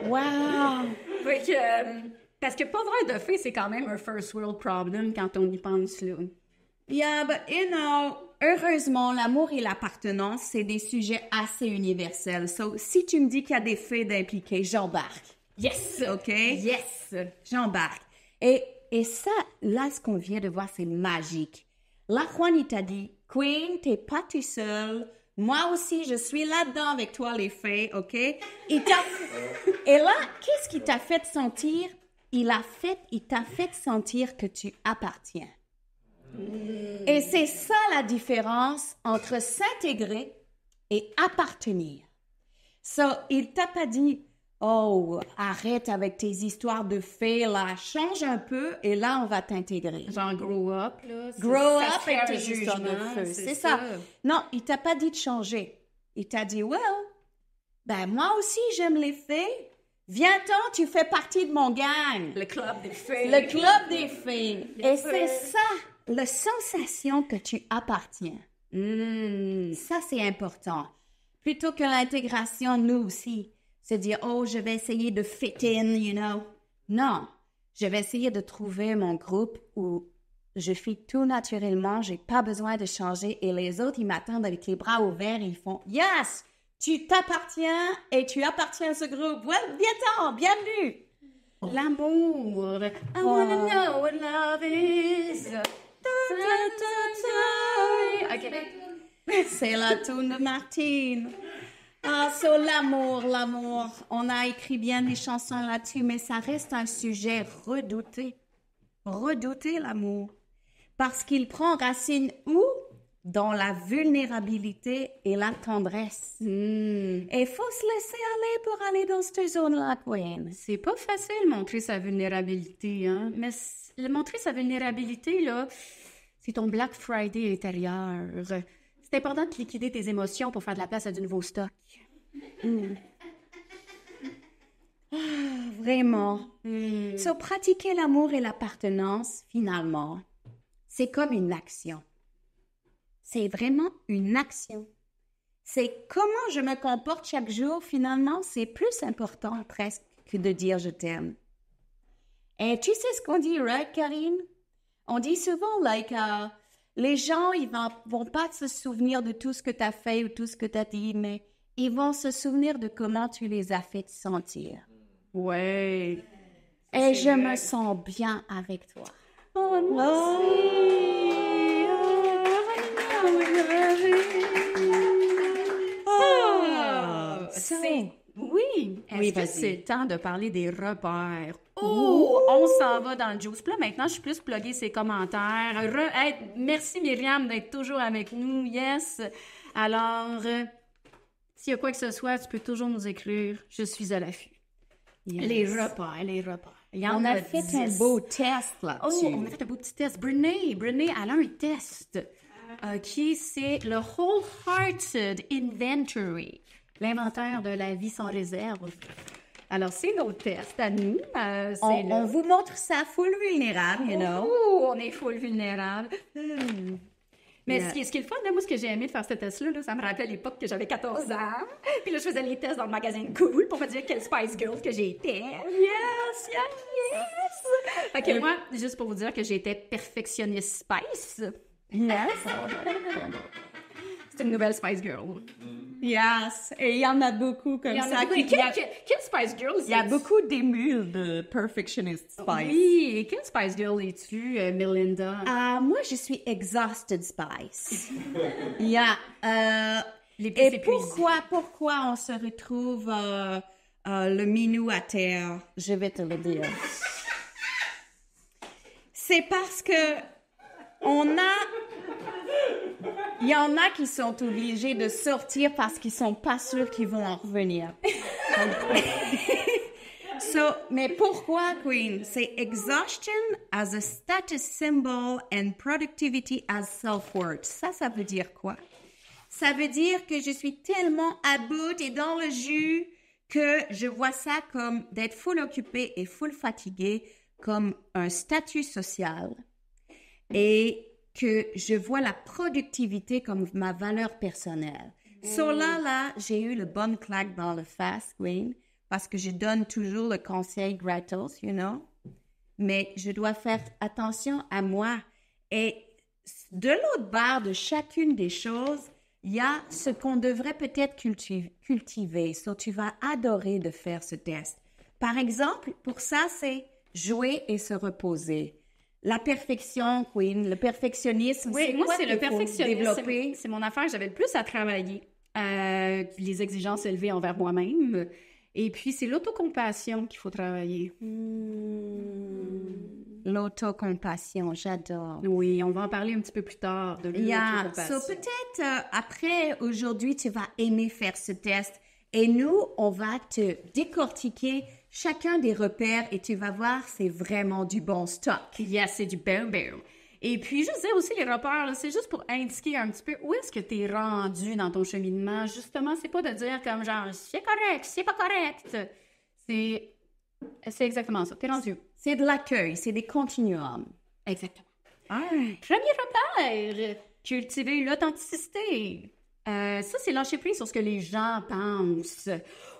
Wow! Fait que, parce que pas voir de fées, c'est quand même un first world problem quand on y pense, là. Yeah, but you know, heureusement, l'amour et l'appartenance, c'est des sujets assez universels. So, si tu me dis qu'il y a des faits d'impliquer, j'embarque. Yes! OK? Yes! J'embarque. Et ça, là, ce qu'on vient de voir, c'est magique. Là, Juan, il t'a dit, Queen, t'es pas tout seul. Moi aussi, je suis là-dedans avec toi, les fées, OK? Et là, qu'est-ce qu'il t'a fait sentir? Il t'a fait sentir que tu appartiens. Et c'est ça la différence entre s'intégrer et appartenir. Il t'a pas dit, oh, arrête avec tes histoires de fées, là, change un peu et là, on va t'intégrer. Genre, grow up, là. Grow up avec tes histoires de feu, c'est ça. Non, il t'a pas dit de changer. Il t'a dit, well, ben moi aussi, j'aime les fées. Viens-t'en, tu fais partie de mon gang. Le club des fées. Le club des fées. Et c'est ça, la sensation que tu appartiens. Ça, c'est important. Plutôt que l'intégration, nous aussi, c'est dire, oh, je vais essayer de fit in, you know. Non, je vais essayer de trouver mon groupe où je fit tout naturellement, j'ai pas besoin de changer et les autres, ils m'attendent avec les bras ouverts et ils font, yes, tu t'appartiens et tu appartiens à ce groupe. Well, viens-t'en, bienvenue. L'amour. I wanna know what love is. C'est la toune de Martine. Ah, sur l'amour. On a écrit bien des chansons là-dessus, mais ça reste un sujet redouté. Redouter l'amour. Parce qu'il prend racine où? Dans la vulnérabilité et la tendresse. Et il faut se laisser aller pour aller dans cette zone-là, Queen. C'est pas facile montrer sa vulnérabilité, hein. Mais montrer sa vulnérabilité, là, c'est ton Black Friday intérieur. C'est important de liquider tes émotions pour faire de la place à du nouveau stock. Vraiment. So, pratiquer l'amour et l'appartenance, finalement, c'est comme une action. C'est vraiment une action. C'est comment je me comporte chaque jour, finalement, c'est plus important presque que de dire je t'aime. Et tu sais ce qu'on dit, right, Karine? On dit souvent, les gens, ils vont pas se souvenir de tout ce que tu as fait ou tout ce que tu as dit, mais ils vont se souvenir de comment tu les as fait sentir. Ouais. Et je me sens bien avec toi. Oh, merci. Oui. Est-ce que c'est le temps de parler des repères? Oh, on s'en va dans le juice. Puis là, maintenant, je suis plus pluguée ses commentaires. Merci, Myriam, d'être toujours avec nous. Yes. Alors, s'il y a quoi que ce soit, tu peux toujours nous écrire. Je suis à l'affût. Yes. Les repères. On a fait un beau test là-dessus. Oh, on a fait un beau petit test. Brené, elle a un test qui c'est le Wholehearted Inventory, l'inventaire de la vie sans réserve. Alors, c'est notre test à nous. On vous montre ça full vulnérable, you know. Oh, on est full vulnérable. Mais ce qui est le fun, là, moi, ce que j'ai aimé de faire ce test-là, ça me rappelle l'époque que j'avais 14 ans. Puis là, je faisais les tests dans le magazine Cool pour me dire quelle Spice Girl que j'étais. Yes! Fait que moi, juste pour vous dire que j'étais perfectionniste Spice. Yes! C'est une nouvelle Spice Girl. Yes! Et il y en a beaucoup comme ça. Quelle Spice Girl? Il y a beaucoup d'émules de Perfectionist Spice. Oui, et quelle Spice Girl es-tu, Melinda? Moi, je suis Exhausted Spice. Yeah. Et pourquoi on se retrouve le minou à terre? Je vais te le dire. C'est parce que on a Il y en a qui sont obligés de sortir parce qu'ils sont pas sûrs qu'ils vont en revenir. Mais pourquoi, Queen? C'est exhaustion as a status symbol and productivity as self-worth. Ça veut dire quoi? Ça veut dire que je suis tellement à bout et dans le jus que je vois ça comme d'être full occupé et full fatigué comme un statut social et que je vois la productivité comme ma valeur personnelle. Là, j'ai eu le bon claque dans le face, Queen, parce que je donne toujours le conseil gratos, you know. Mais je dois faire attention à moi. Et de l'autre barre de chacune des choses, il y a ce qu'on devrait peut-être cultiver. So, tu vas adorer de faire ce test. Par exemple, pour ça, c'est jouer et se reposer. La perfection, Queen, le perfectionnisme, oui, moi, c'est le perfectionnisme. C'est mon affaire. J'avais le plus à travailler. Les exigences élevées envers moi-même. Et puis, c'est l'autocompassion qu'il faut travailler. L'autocompassion, j'adore. Oui, on va en parler un petit peu plus tard de l'autocompassion. Peut-être, après, aujourd'hui, tu vas aimer faire ce test. Et nous, on va te décortiquer chacun des repères et tu vas voir, c'est vraiment du bon stock. Yes, c'est du bon. Et puis, je disais aussi, les repères, là, c'est juste pour indiquer un petit peu où est-ce que tu es rendu dans ton cheminement. Justement, c'est pas de dire comme genre, c'est correct, c'est pas correct. C'est exactement ça. T'es rendu. C'est de l'accueil, c'est des continuums. Exactement. Right. Premier repère, cultiver l'authenticité. Ça, c'est lâcher prise sur ce que les gens pensent.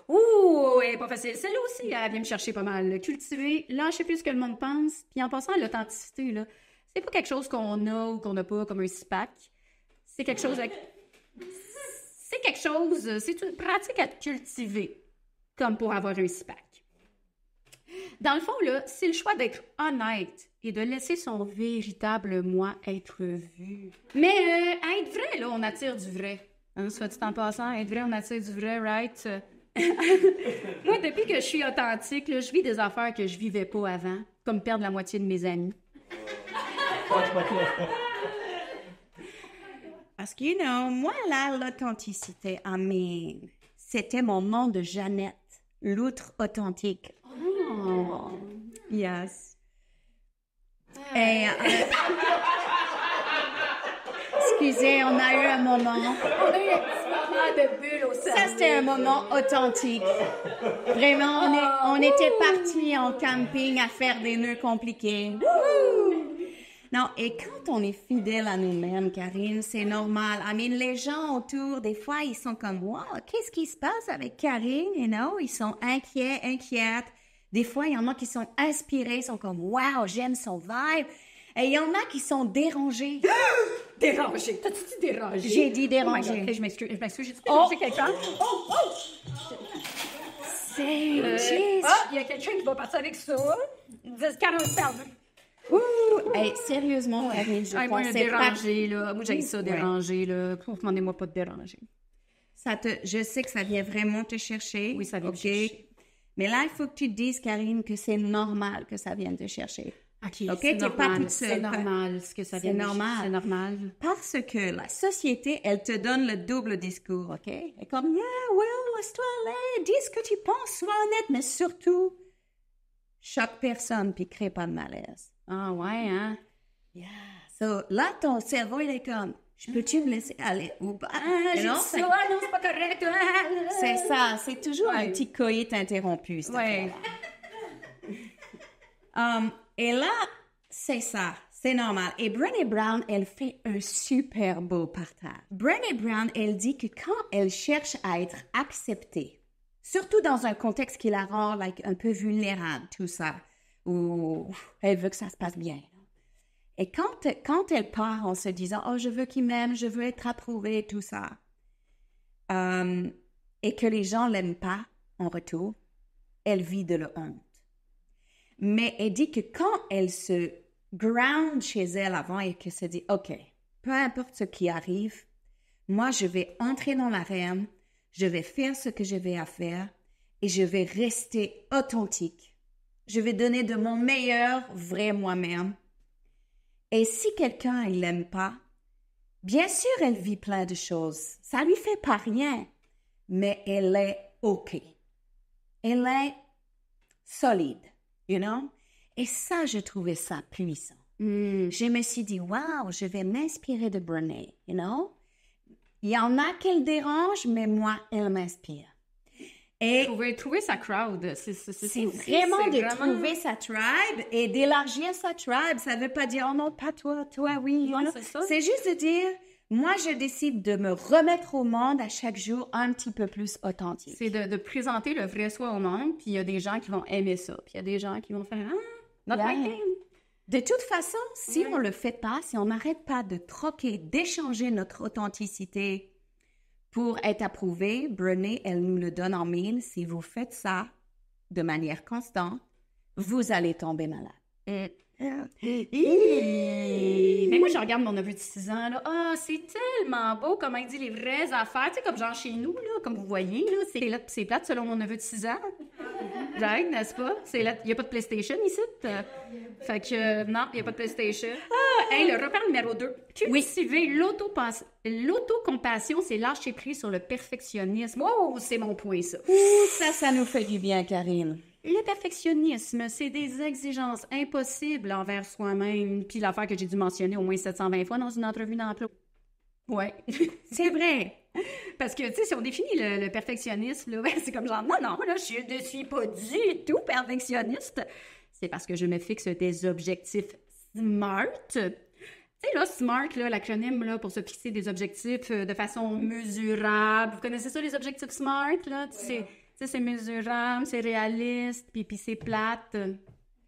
Ouh, elle est pas facile. Celle-là aussi, elle vient me chercher pas mal. Cultiver, lâcher plus ce que le monde pense. Puis en passant à l'authenticité, là, c'est pas quelque chose qu'on a ou qu'on n'a pas comme un six-pack. C'est quelque chose c'est une pratique à cultiver, comme pour avoir un six-pack. Dans le fond, là, c'est le choix d'être honnête et de laisser son véritable moi être vu. Mais être vrai, là, on attire du vrai. Hein, soit dit en passant, être vrai, on attire du vrai, right? Moi, depuis que je suis authentique, là, je vis des affaires que je vivais pas avant, comme perdre la moitié de mes amis. Parce que, you know, moi, là, l'authenticité, c'était mon nom de Jeannette, l'outre authentique. Oh. Yes. Et, excusez, on a eu un moment. On a eu un petit moment de bulle au cerveau. Ça, c'était un moment authentique. Vraiment, on était partis en camping à faire des nœuds compliqués. Wouhou! Non, et quand on est fidèle à nous-mêmes, Karine, c'est normal. Les gens autour, des fois, ils sont comme, wow, qu'est-ce qui se passe avec Karine? You know, ils sont inquiètes. Des fois, il y en a qui sont inspirés, sont comme, wow, j'aime son vibe. Et il y en a qui sont dérangés. Dérangé. T'as-tu dit dérangé? J'ai dit dérangé. Oh my God. Je m'excuse. J'ai dit déranger quelqu'un. C'est... il y a quelqu'un qui va partir avec ça. 10-40 pounds. Hey, sérieusement, Karine, je moi, pensais déranger, là. Moi, j'ai ça, déranger, là. Demandez-moi pas de déranger. Je sais que ça vient vraiment te chercher. Oui, ça vient me chercher. Mais là, il faut que tu te dises, Karine, que c'est normal que ça vienne te chercher. OK, t'es pas toute seule. C'est normal ce que ça vient de chercher. C'est normal. Parce que la société, elle te donne le double discours, OK? Elle est comme, yeah, well, laisse-toi aller, dis ce que tu penses, sois honnête, mais surtout, choque personne puis crée pas de malaise. Ah ouais, hein? Yeah. So, là, ton cerveau, il est comme, peux-tu me laisser aller ou pas? Non, c'est pas correct. C'est ça, c'est toujours un petit coït interrompu. Ouais. Et là, c'est ça, c'est normal. Et Brené Brown, elle fait un super beau partage. Brené Brown, elle dit que quand elle cherche à être acceptée, surtout dans un contexte qui la rend un peu vulnérable, tout ça, où elle veut que ça se passe bien. Et quand elle part en se disant « Oh, je veux qu'il m'aime, je veux être approuvée, tout ça. » et que les gens l'aiment pas en retour, elle vit de la honte. Mais elle dit que quand elle se ground chez elle avant et qu'elle se dit « OK, peu importe ce qui arrive, moi, je vais entrer dans l'arène, je vais faire ce que je vais à faire et je vais rester authentique. Je vais donner de mon meilleur vrai moi-même. Et si quelqu'un, il l'aime pas, Bien sûr, elle vit plein de choses. Ça lui fait pas rien, mais elle est OK. Elle est solide, you know? Et ça, je trouvais ça puissant. Je me suis dit, wow, je vais m'inspirer de Brené, you know? Il y en a qu'elle dérange, mais moi, elle m'inspire. Et Trouver sa crowd, c'est vraiment de vraiment... trouver sa tribe et d'élargir sa tribe. Ça ne veut pas dire, oh non, pas toi, toi, oui. Non, c'est ça. C'est juste de dire, moi, je décide de me remettre au monde à chaque jour un petit peu plus authentique. C'est de présenter le vrai soi au monde, puis il y a des gens qui vont aimer ça, puis il y a des gens qui vont faire « Ah, not my thing ». De toute façon, si on le fait pas, si on n'arrête pas de troquer, d'échanger notre authenticité pour être approuvé, Brené, elle nous le donne en mille. Si vous faites ça de manière constante, vous allez tomber malade. Mais moi, je regarde mon neveu de 6 ans, là. Ah, c'est tellement beau, comment il dit les vraies affaires. Tu sais, comme genre chez nous, là, comme vous voyez, là, c'est plate selon mon neveu de 6 ans. Right, n'est-ce pas? Il n'y a pas de PlayStation ici. Fait que, non, il n'y a pas de PlayStation. Ah, hey, le repère numéro 2. Cultiver l'autocompassion, c'est lâcher prise sur le perfectionnisme. Oh, c'est mon point, ça. Ça nous fait du bien, Karine. Le perfectionnisme, c'est des exigences impossibles envers soi-même. Puis l'affaire que j'ai dû mentionner au moins 720 fois dans une entrevue d'emploi. Ouais. C'est vrai. Parce que, tu sais, si on définit le perfectionnisme, là, c'est comme genre, non, là, je ne suis pas du tout perfectionniste. C'est parce que je me fixe des objectifs SMART. Tu sais, là, SMART, là, l'acronyme, là, pour se fixer des objectifs de façon mesurable. Vous connaissez ça, les objectifs SMART, là? Tu sais, c'est mesurable, c'est réaliste, puis c'est plate.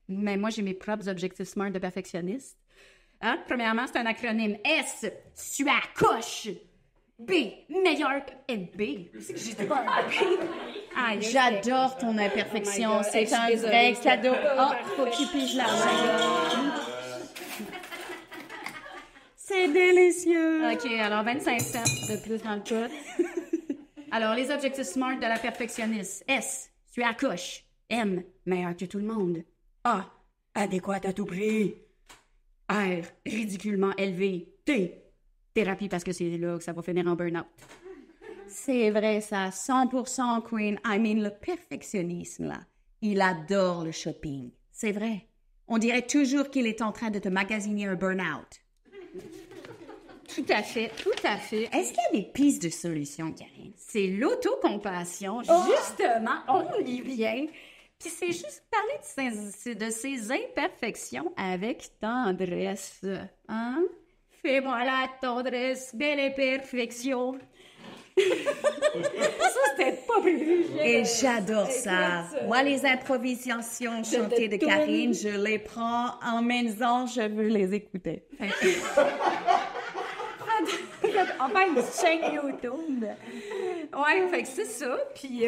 Mais moi, j'ai mes propres objectifs SMART de perfectionniste. Hein? Premièrement, c'est un acronyme. S, suis à coche. B, meilleur que B. C'est que j'ai dit pas B. J'adore ton imperfection. C'est un vrai cadeau. Oh, faut que tu piges l'argent. C'est délicieux. OK, alors 25 cents de plus dans le code. Alors, les objectifs SMART de la perfectionniste. S, suis à coche. M, meilleur que tout le monde. A, adéquat à tout prix. R, ridiculement élevé. T, thérapie parce que c'est là que ça va finir en burn-out. C'est vrai, ça. 100% Queen. I mean, le perfectionnisme, là, il adore le shopping. C'est vrai. On dirait toujours qu'il est en train de te magasiner un burn-out. Tout à fait, tout à fait. Est-ce qu'il y a des pistes de solutions, Karine? C'est l'autocompassion. Justement, on y vient. Puis c'est juste parler de ses imperfections avec tendresse. Hein? Fais-moi la tendresse, belle imperfection. Ça, c'était pas prévu. Et j'adore ça. Moi, les improvisations chantées de Karine, je les prends en maison, je veux les écouter. On va une chaîne YouTube. Ouais, fait que c'est ça. Puis,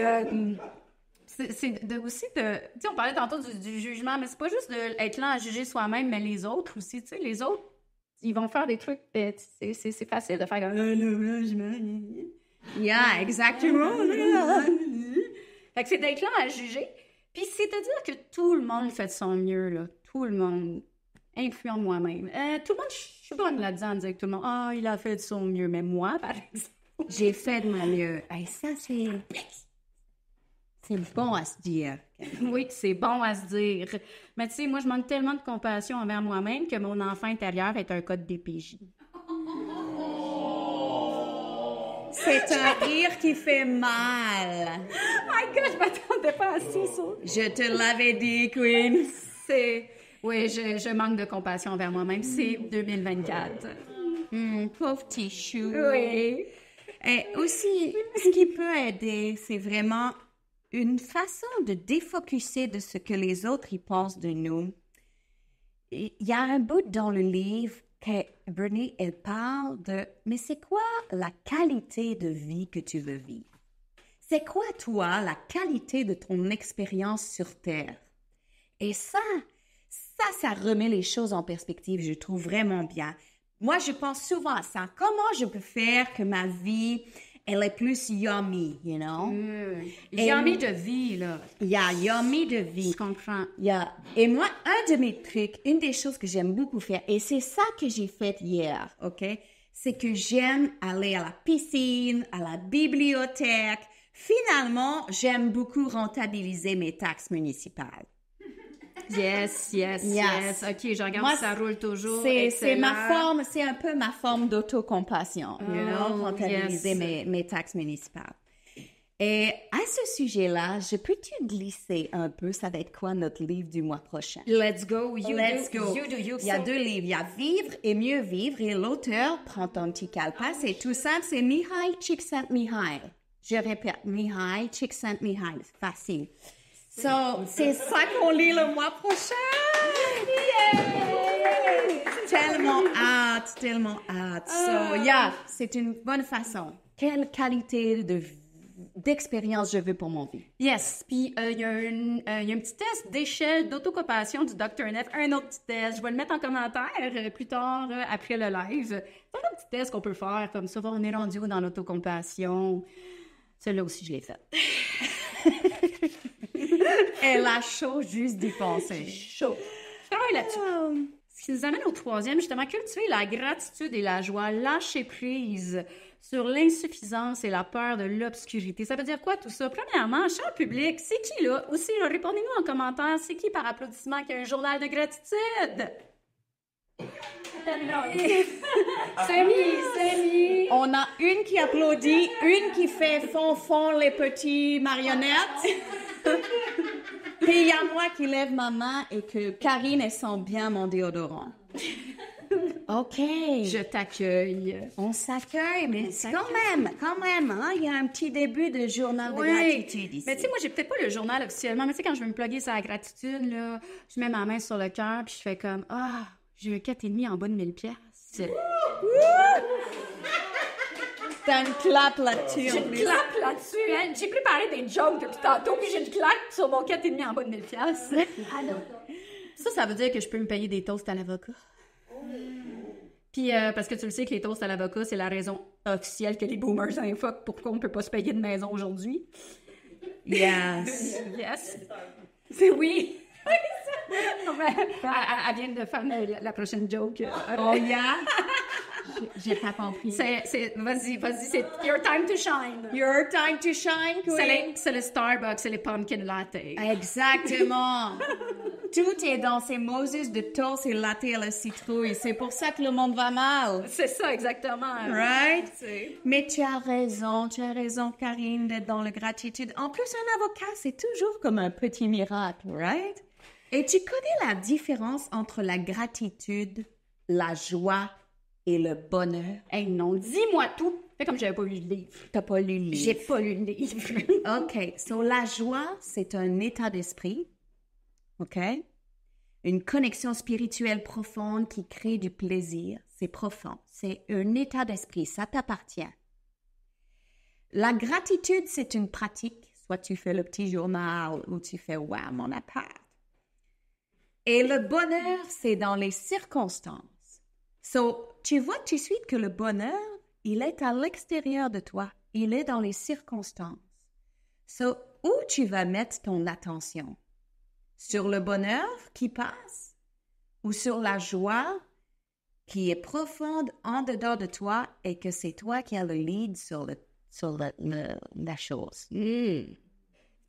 c'est aussi de... Tu sais, on parlait tantôt du jugement, mais c'est pas juste d'être là à juger soi-même, mais les autres aussi. Tu sais, les autres, ils vont faire des trucs... C'est facile de faire comme... Yeah, exactement. Fait que c'est d'être là à juger. Puis c'est de dire que tout le monde fait de son mieux, là. Tout le monde. Incluant moi-même. Tout le monde, je suis bonne là-dedans de dire que tout le monde, ah, il a fait de son mieux. Mais moi, par exemple, j'ai fait de mon mieux. Hey, ça, c'est bon à se dire. Oui, c'est bon à se dire. Mais tu sais, moi, je manque tellement de compassion envers moi-même que mon enfant intérieur est un code DPJ. C'est un rire qui fait mal. Oh my God, je m'attendais pas à ça. Je te l'avais dit, Queen. Oui, je manque de compassion envers moi-même. C'est 2024. Pauvre petit chou. Oui. Et aussi, ce qui peut aider, c'est vraiment une façon de défocuser de ce que les autres y pensent de nous. Il y a un bout dans le livre que Brené, elle parle de « Mais c'est quoi la qualité de vie que tu veux vivre? C'est quoi, toi, la qualité de ton expérience sur Terre? » Et ça remet les choses en perspective, je trouve vraiment bien. Moi, je pense souvent à ça. Comment je peux faire que ma vie, elle est plus yummy, you know? Yummy de vie, là. Yeah, yummy de vie. Je comprends. Yeah. Et moi, un de mes trucs, une des choses que j'aime beaucoup faire, et c'est ça que j'ai fait hier, OK? c'est que j'aime aller à la piscine, à la bibliothèque. Finalement, j'aime beaucoup rentabiliser mes taxes municipales. Yes. OK, je regarde Moi, si ça roule toujours. C'est ma Excellent. forme, c'est un peu ma forme d'autocompassion, rentabiliser yes. mes taxes municipales. Et à ce sujet-là, je peux-tu glisser un peu, ça va être quoi notre livre du mois prochain? Let's go. Let's go. You do you. Il y a 2 livres. Il y a Vivre et mieux vivre et l'auteur, prends ton petit calepin, c'est tout simple, c'est Mihaly Csikszentmihalyi. Je répète, Mihaly Csikszentmihalyi. Facile. So, c'est ça qu'on lit le mois prochain. Yay! Tellement hâte. So, yeah, c'est une bonne façon. Quelle qualité d'expérience je veux pour mon vie. Yes. Puis, il y a un petit test d'échelle d'autocompassion du Dr. Neff. Un autre petit test. Je vais le mettre en commentaire plus tard, après le live. C'est un petit test qu'on peut faire comme ça. On est rendu dans l'autocompassion. Celui-là aussi, je l'ai fait. Elle a chaud juste d'y penser. Chaud. Je travaille là-dessus. Ce qui nous amène au 3e, justement, cultiver la gratitude et la joie, lâcher prise sur l'insuffisance et la peur de l'obscurité. Ça veut dire quoi tout ça? Premièrement, cher public, c'est qui là? Aussi, là, répondez-nous en commentaire, c'est qui par applaudissement qui a un journal de gratitude? Samy! On a une qui applaudit, une qui fait fond les petits marionnettes. Puis il y a moi qui lève ma main et que Karine, elle sent bien mon déodorant. OK. Je t'accueille. On s'accueille, mais quand même, hein, il y a un petit début de journal de gratitude ici. Mais tu sais, moi, j'ai peut-être pas le journal officiellement, mais tu sais, quand je veux me plugger sur la gratitude, là, je mets ma main sur le cœur, puis je fais comme, j'ai un 4,5 en bas de 1000 piastres. T'as une clap là-dessus. J'ai une clap là-dessus, hein. J'ai préparé des jokes depuis tantôt, puis j'ai une clap sur mon 4,5 en bas de 1000 piastres. Ça veut dire que je peux me payer des toasts à l'avocat. Puis, parce que tu le sais que les toasts à l'avocat, c'est la raison officielle que les boomers infoquent pourquoi on ne peut pas se payer de maison aujourd'hui. Yes. C'est oui. Non, mais, elle vient de faire la prochaine joke. Oh yeah? J'ai pas compris. Vas-y, c'est your time to shine. Your time to shine, Queen. C'est le Starbucks, c'est les pumpkin latte. Exactement. Tout est dans ces Moses de toast et latte à la citrouille. C'est pour ça que le monde va mal. C'est ça, exactement. Right? Mais tu as raison, Karine, d'être dans la gratitude. En plus, un avocat, c'est toujours comme un petit miracle, right? Et tu connais la différence entre la gratitude, la joie et le bonheur? Hey, non, dis-moi tout. Fais comme j'avais pas lu le livre. T'as pas lu le livre? J'ai pas lu le livre. OK. So, la joie, c'est un état d'esprit. OK? Une connexion spirituelle profonde qui crée du plaisir. C'est profond. C'est un état d'esprit. Ça t'appartient. La gratitude, c'est une pratique. Soit tu fais le petit journal ou tu fais « Wow, mon appart ». Et le bonheur, c'est dans les circonstances. So, tu vois tout de suite que le bonheur, il est à l'extérieur de toi. Il est dans les circonstances. So, où tu vas mettre ton attention? Sur le bonheur qui passe ou sur la joie qui est profonde en dedans de toi et que c'est toi qui as le lead sur la chose?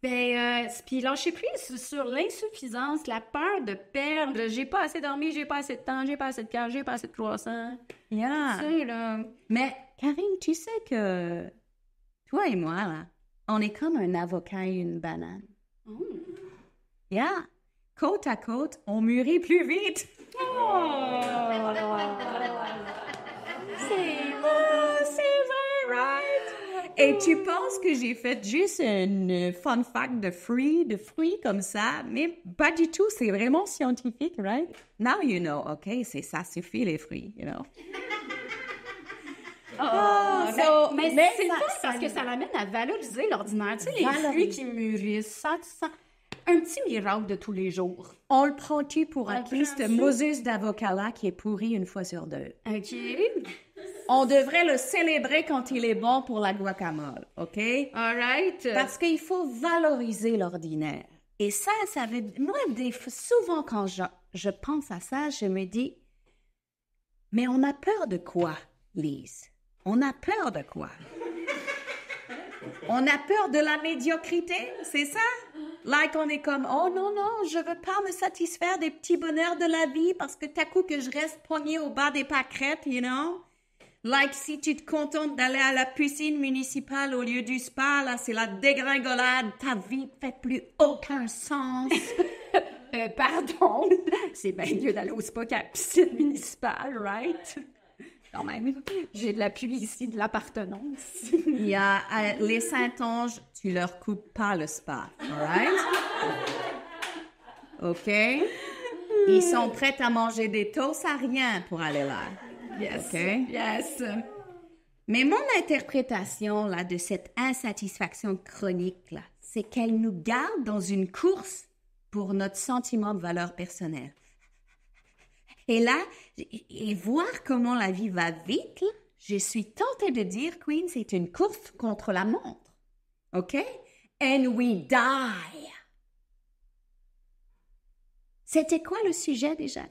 Puis lâcher prise sur l'insuffisance, la peur de perdre. J'ai pas assez dormi, j'ai pas assez de temps, j'ai pas assez de cœur, j'ai pas assez de croissant. Yeah. Tu sais, là. Mais Karine, tu sais que toi et moi, là, on est comme un avocat et une banane. Yeah. Côte à côte, on mûrit plus vite. C'est vrai, right? Et tu penses que j'ai fait juste une fun fact de fruits comme ça, mais pas du tout, c'est vraiment scientifique, right? Now you know, OK, ça suffit les fruits, you know. Mais c'est le fun parce que ça l'amène à valoriser l'ordinaire. Tu sais, les fruits qui mûrissent, ça un petit miracle de tous les jours. On le prend-tu pour acquis, ce Moses d'avocat-là qui est pourri une fois sur deux? OK. On devrait le célébrer quand il est bon pour la guacamole, OK? All right. Parce qu'il faut valoriser l'ordinaire. Et ça veut... Moi, souvent, quand je pense à ça, je me dis, mais on a peur de quoi? Lise, on a peur de quoi? On a peur de la médiocrité, c'est ça? Like, on est comme, oh non, non, je veux pas me satisfaire des petits bonheurs de la vie parce que t'as coup que je reste poignée au bas des pâquerettes, you know? Like, si tu te contentes d'aller à la piscine municipale au lieu du spa, là, c'est la dégringolade, ta vie fait plus aucun sens. Pardon, c'est bien mieux d'aller au spa qu'à la piscine municipale, right? Quand même, j'ai de l'appui ici, de l'appartenance. Il y a les Saintonges, tu leur coupes pas le spa, alright? OK? Ils sont prêts à manger des toasts à rien pour aller là. Yes, OK? yes. Mais mon interprétation, là, de cette insatisfaction chronique, là, c'est qu'elle nous garde dans une course pour notre sentiment de valeur personnelle. Et là, et voir comment la vie va vite, là, je suis tentée de dire, Queen, c'est une course contre la montre. OK? And we die. C'était quoi le sujet déjà?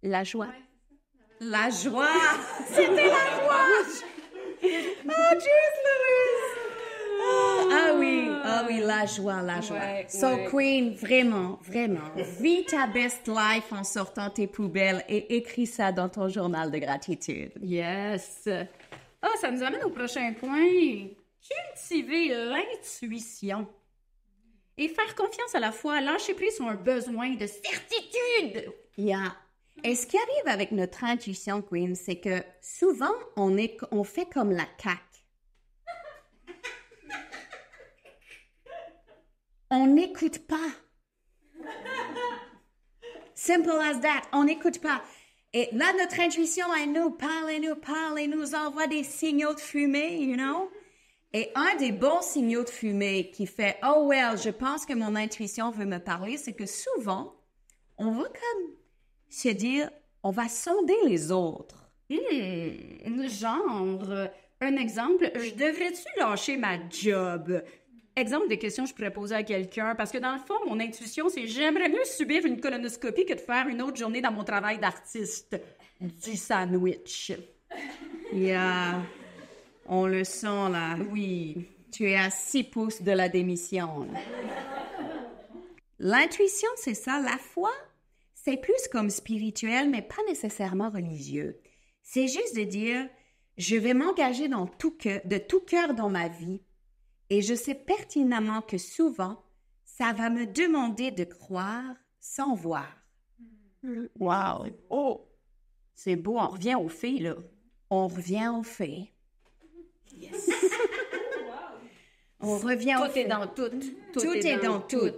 La joie. La joie! C'était la joie! Ah, jeez, Louise! Ah oui, la joie, la joie. Ouais, So, ouais. Queen, vraiment, vraiment, vis ta best life en sortant tes poubelles et écris ça dans ton journal de gratitude. Yes. Ah, ça nous amène au prochain point. Cultiver l'intuition. Et faire confiance à la fois, lâcher prise sur un besoin de certitude. Yeah. Et ce qui arrive avec notre intuition, Queen, c'est que souvent, on fait comme la CAQ. On n'écoute pas. Simple as that. On n'écoute pas. Et là, notre intuition, elle nous parle, elle nous envoie des signaux de fumée, you know? Et un des bons signaux de fumée qui fait « Oh well, je pense que mon intuition veut me parler », c'est que souvent, on va comme se dire, on va sonder les autres. Genre, un exemple, je devrais-tu lâcher ma job? Exemple de questions que je pourrais poser à quelqu'un, parce que dans le fond, mon intuition, c'est j'aimerais mieux subir une colonoscopie que de faire une autre journée dans mon travail d'artiste. Du sandwich. Yeah. On le sent, là. Oui. Tu es à 6 pouces de la démission, là. L'intuition, c'est ça. La foi, c'est plus comme spirituel, mais pas nécessairement religieux. C'est juste de dire, je vais m'engager de tout cœur dans ma vie. Et je sais pertinemment que souvent, ça va me demander de croire sans voir. Wow. Oh! C'est beau, on revient aux filles, là. On revient aux faits. Yes. On revient aux Tout est faits. dans tout. Tout est dans tout.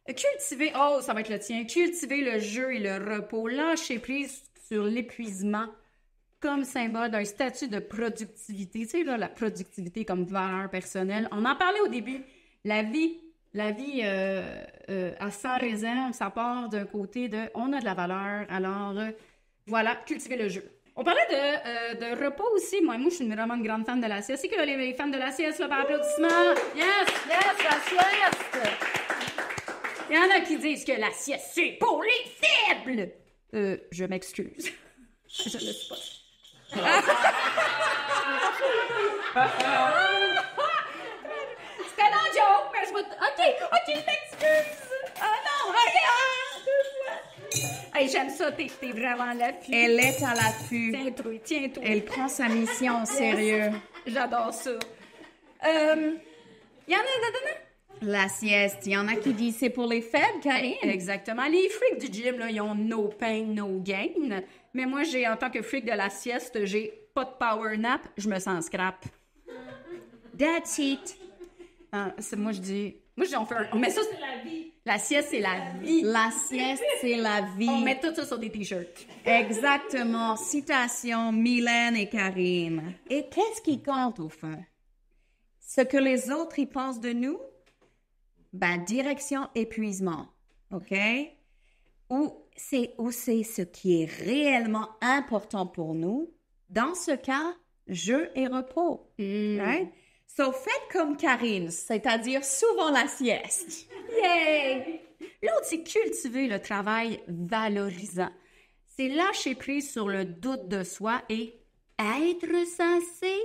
Cultiver, oh, ça va être le tien. Cultiver le jeu et le repos. Lâcher prise sur l'épuisement comme symbole d'un statut de productivité. Tu sais, là, la productivité comme valeur personnelle. On en parlait au début. La vie à sans réserve, ça part d'un côté de on a de la valeur, alors voilà, cultiver le jeu. On parlait de repos aussi. Moi, je suis vraiment une grande fan de la sieste. C'est que les fans de la sieste, là, par applaudissement. Yes, la sieste! Il y en a qui disent que la sieste, c'est pour les faibles! Je m'excuse. Je ne suis pas. C'était non joke, mais je vais... OK, je m'excuse! Ah non, regarde! Hey, j'aime ça, t'es vraiment à l'affût. Elle est à l'affût. Tiens-toi. Elle prend sa mission au sérieux. J'adore ça. Il y en a... La sieste, il y en a qui disent c'est pour les faibles, Karine. Exactement. Les freaks du gym, là, ils ont no pain, no gain. Mais moi, en tant que freak de la sieste, j'ai pas de power nap, je me sens scrap. That's it. Moi, je dis, on met ça, c'est la vie. La sieste, c'est la vie. La sieste, c'est la vie. On met tout ça sur des t-shirts. Exactement. Citation Mylène et Karine. Et qu'est-ce qui compte au fond? Ce que les autres y pensent de nous? Ben, direction épuisement. OK? Ou c'est ce qui est réellement important pour nous. Dans ce cas, jeu et repos. Right? So, faites comme Karine, c'est-à-dire souvent la sieste. Yay! L'autre, c'est cultiver le travail valorisant. C'est lâcher prise sur le doute de soi et être sensé.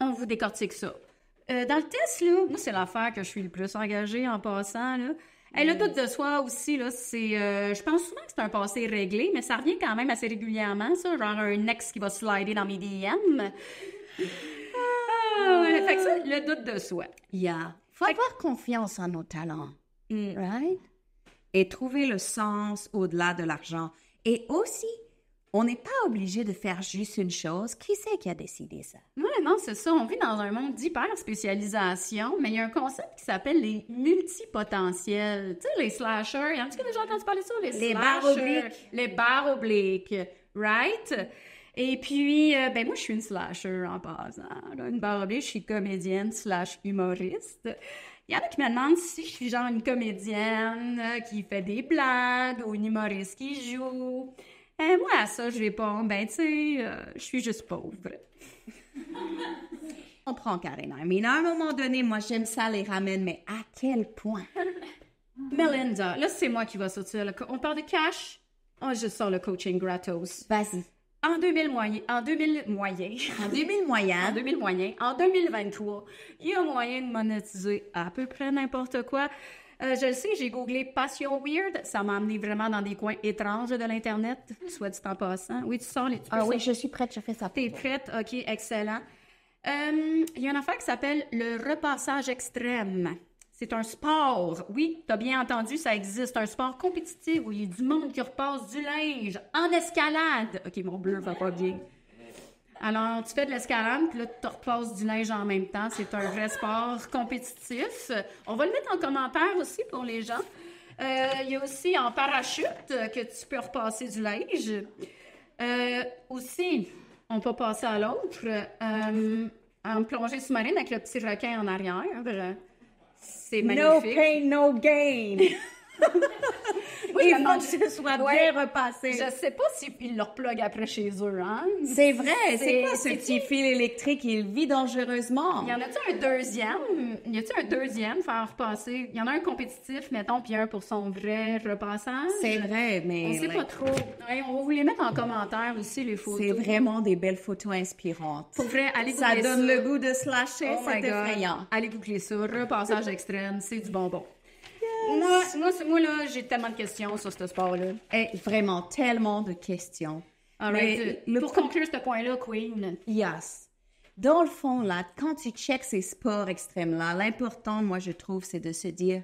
On vous décortique ça. Dans le test, là, moi, c'est l'affaire que je suis le plus engagée en passant, là. Le doute de soi aussi, là, c'est... je pense souvent que c'est un passé réglé, mais ça revient quand même assez régulièrement, ça. Genre un ex qui va slider dans mes DM. Ouais, fait que ça, le doute de soi. Faut avoir confiance en nos talents, right? Et trouver le sens au-delà de l'argent. Et aussi, on n'est pas obligé de faire juste une chose. Qui c'est qui a décidé ça? Ouais, non, c'est ça. On vit dans un monde d'hyper-spécialisation, mais il y a un concept qui s'appelle les multipotentiels. Tu sais, les slashers. Y en a-tu qui a déjà entendu parler de ça? Les barres obliques. Les barres obliques, right? Et puis, moi, je suis une slasher en passant. Là, une barre oblique, je suis comédienne / humoriste. Il y en a qui me demandent si je suis genre une comédienne qui fait des blagues ou une humoriste qui joue. Moi, à ça, je réponds, tu sais, je suis juste pauvre. On prend Karine. Mais à un moment donné, moi, j'aime ça les ramène, mais à quel point? Melinda, là, c'est moi qui va sortir. On parle de cash? Oh, je sors le coaching gratos. Vas-y. En 2000 moyen. En 2000 moyen. En 2023, il y a moyen de monétiser à peu près n'importe quoi. Je le sais, j'ai googlé Passion Weird. Ça m'a amené vraiment dans des coins étranges de l'Internet, soit dit en passant. Oui, tu sors les... Oui, je suis prête, je fais ça. T'es prête? OK, excellent. Il y a une affaire qui s'appelle le repassage extrême. C'est un sport. Oui, t'as bien entendu, ça existe. Un sport compétitif où il y a du monde qui repasse du linge en escalade. OK, mon bleu va pas bien. Alors, tu fais de l'escalade, puis là, tu repasses du linge en même temps. C'est un vrai sport compétitif. On va le mettre en commentaire aussi pour les gens. Il y a aussi en parachute que tu peux repasser du linge. Aussi, on peut passer à l'autre. En plongée sous-marine avec le petit requin en arrière. C'est magnifique. No pain, no gain. Oui, il faut que ce soit bien repassé. Je sais pas s'ils leur plug après chez eux, hein? C'est vrai. C'est quoi ce petit fil électrique? Il vit dangereusement. Y en a-tu un deuxième? Y a-tu un deuxième faire repasser? Y en a un compétitif, mettons, puis un pour son vrai repassage? C'est vrai, mais... On sait pas trop. Ouais, on va vous les mettre en commentaire aussi, les photos. C'est vraiment des belles photos inspirantes. Pour vrai, allez googler ça. Ça donne le goût de slasher, c'est effrayant. Allez googler ça. Repassage extrême, c'est du bonbon. Moi, là, j'ai tellement de questions sur ce sport-là. Vraiment, tellement de questions. Right. Pour conclure ce point-là, Queen. Yes. Dans le fond, là, quand tu checks ces sports extrêmes-là, l'important, moi, je trouve, c'est de se dire,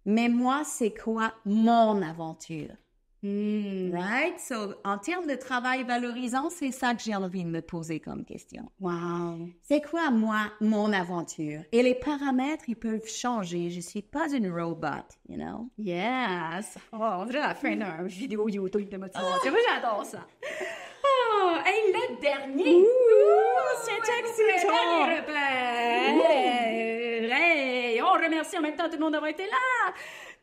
mais moi, c'est quoi mon aventure? Right? So, en termes de travail valorisant, c'est ça que j'ai envie de me poser comme question. Wow! C'est quoi, moi, mon aventure? Et les paramètres, ils peuvent changer. Je suis pas une robot, you know? Yes! Oh, on dirait la fin d'une vidéo YouTube de motivation. Moi, j'adore ça. Oh! Hey, le dernier! C'est excitant! Hey! On remercie en même temps tout le monde d'avoir été là!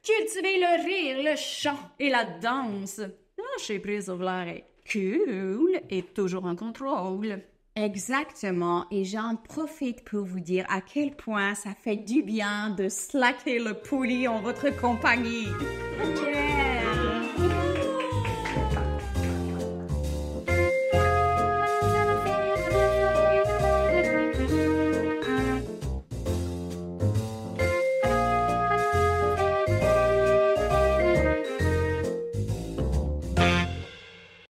Cultiver le rire, le chant et la danse. Lâcher prise sur l'air est cool et toujours en contrôle. Exactement. Et j'en profite pour vous dire à quel point ça fait du bien de slacker le poulie en votre compagnie. Okay.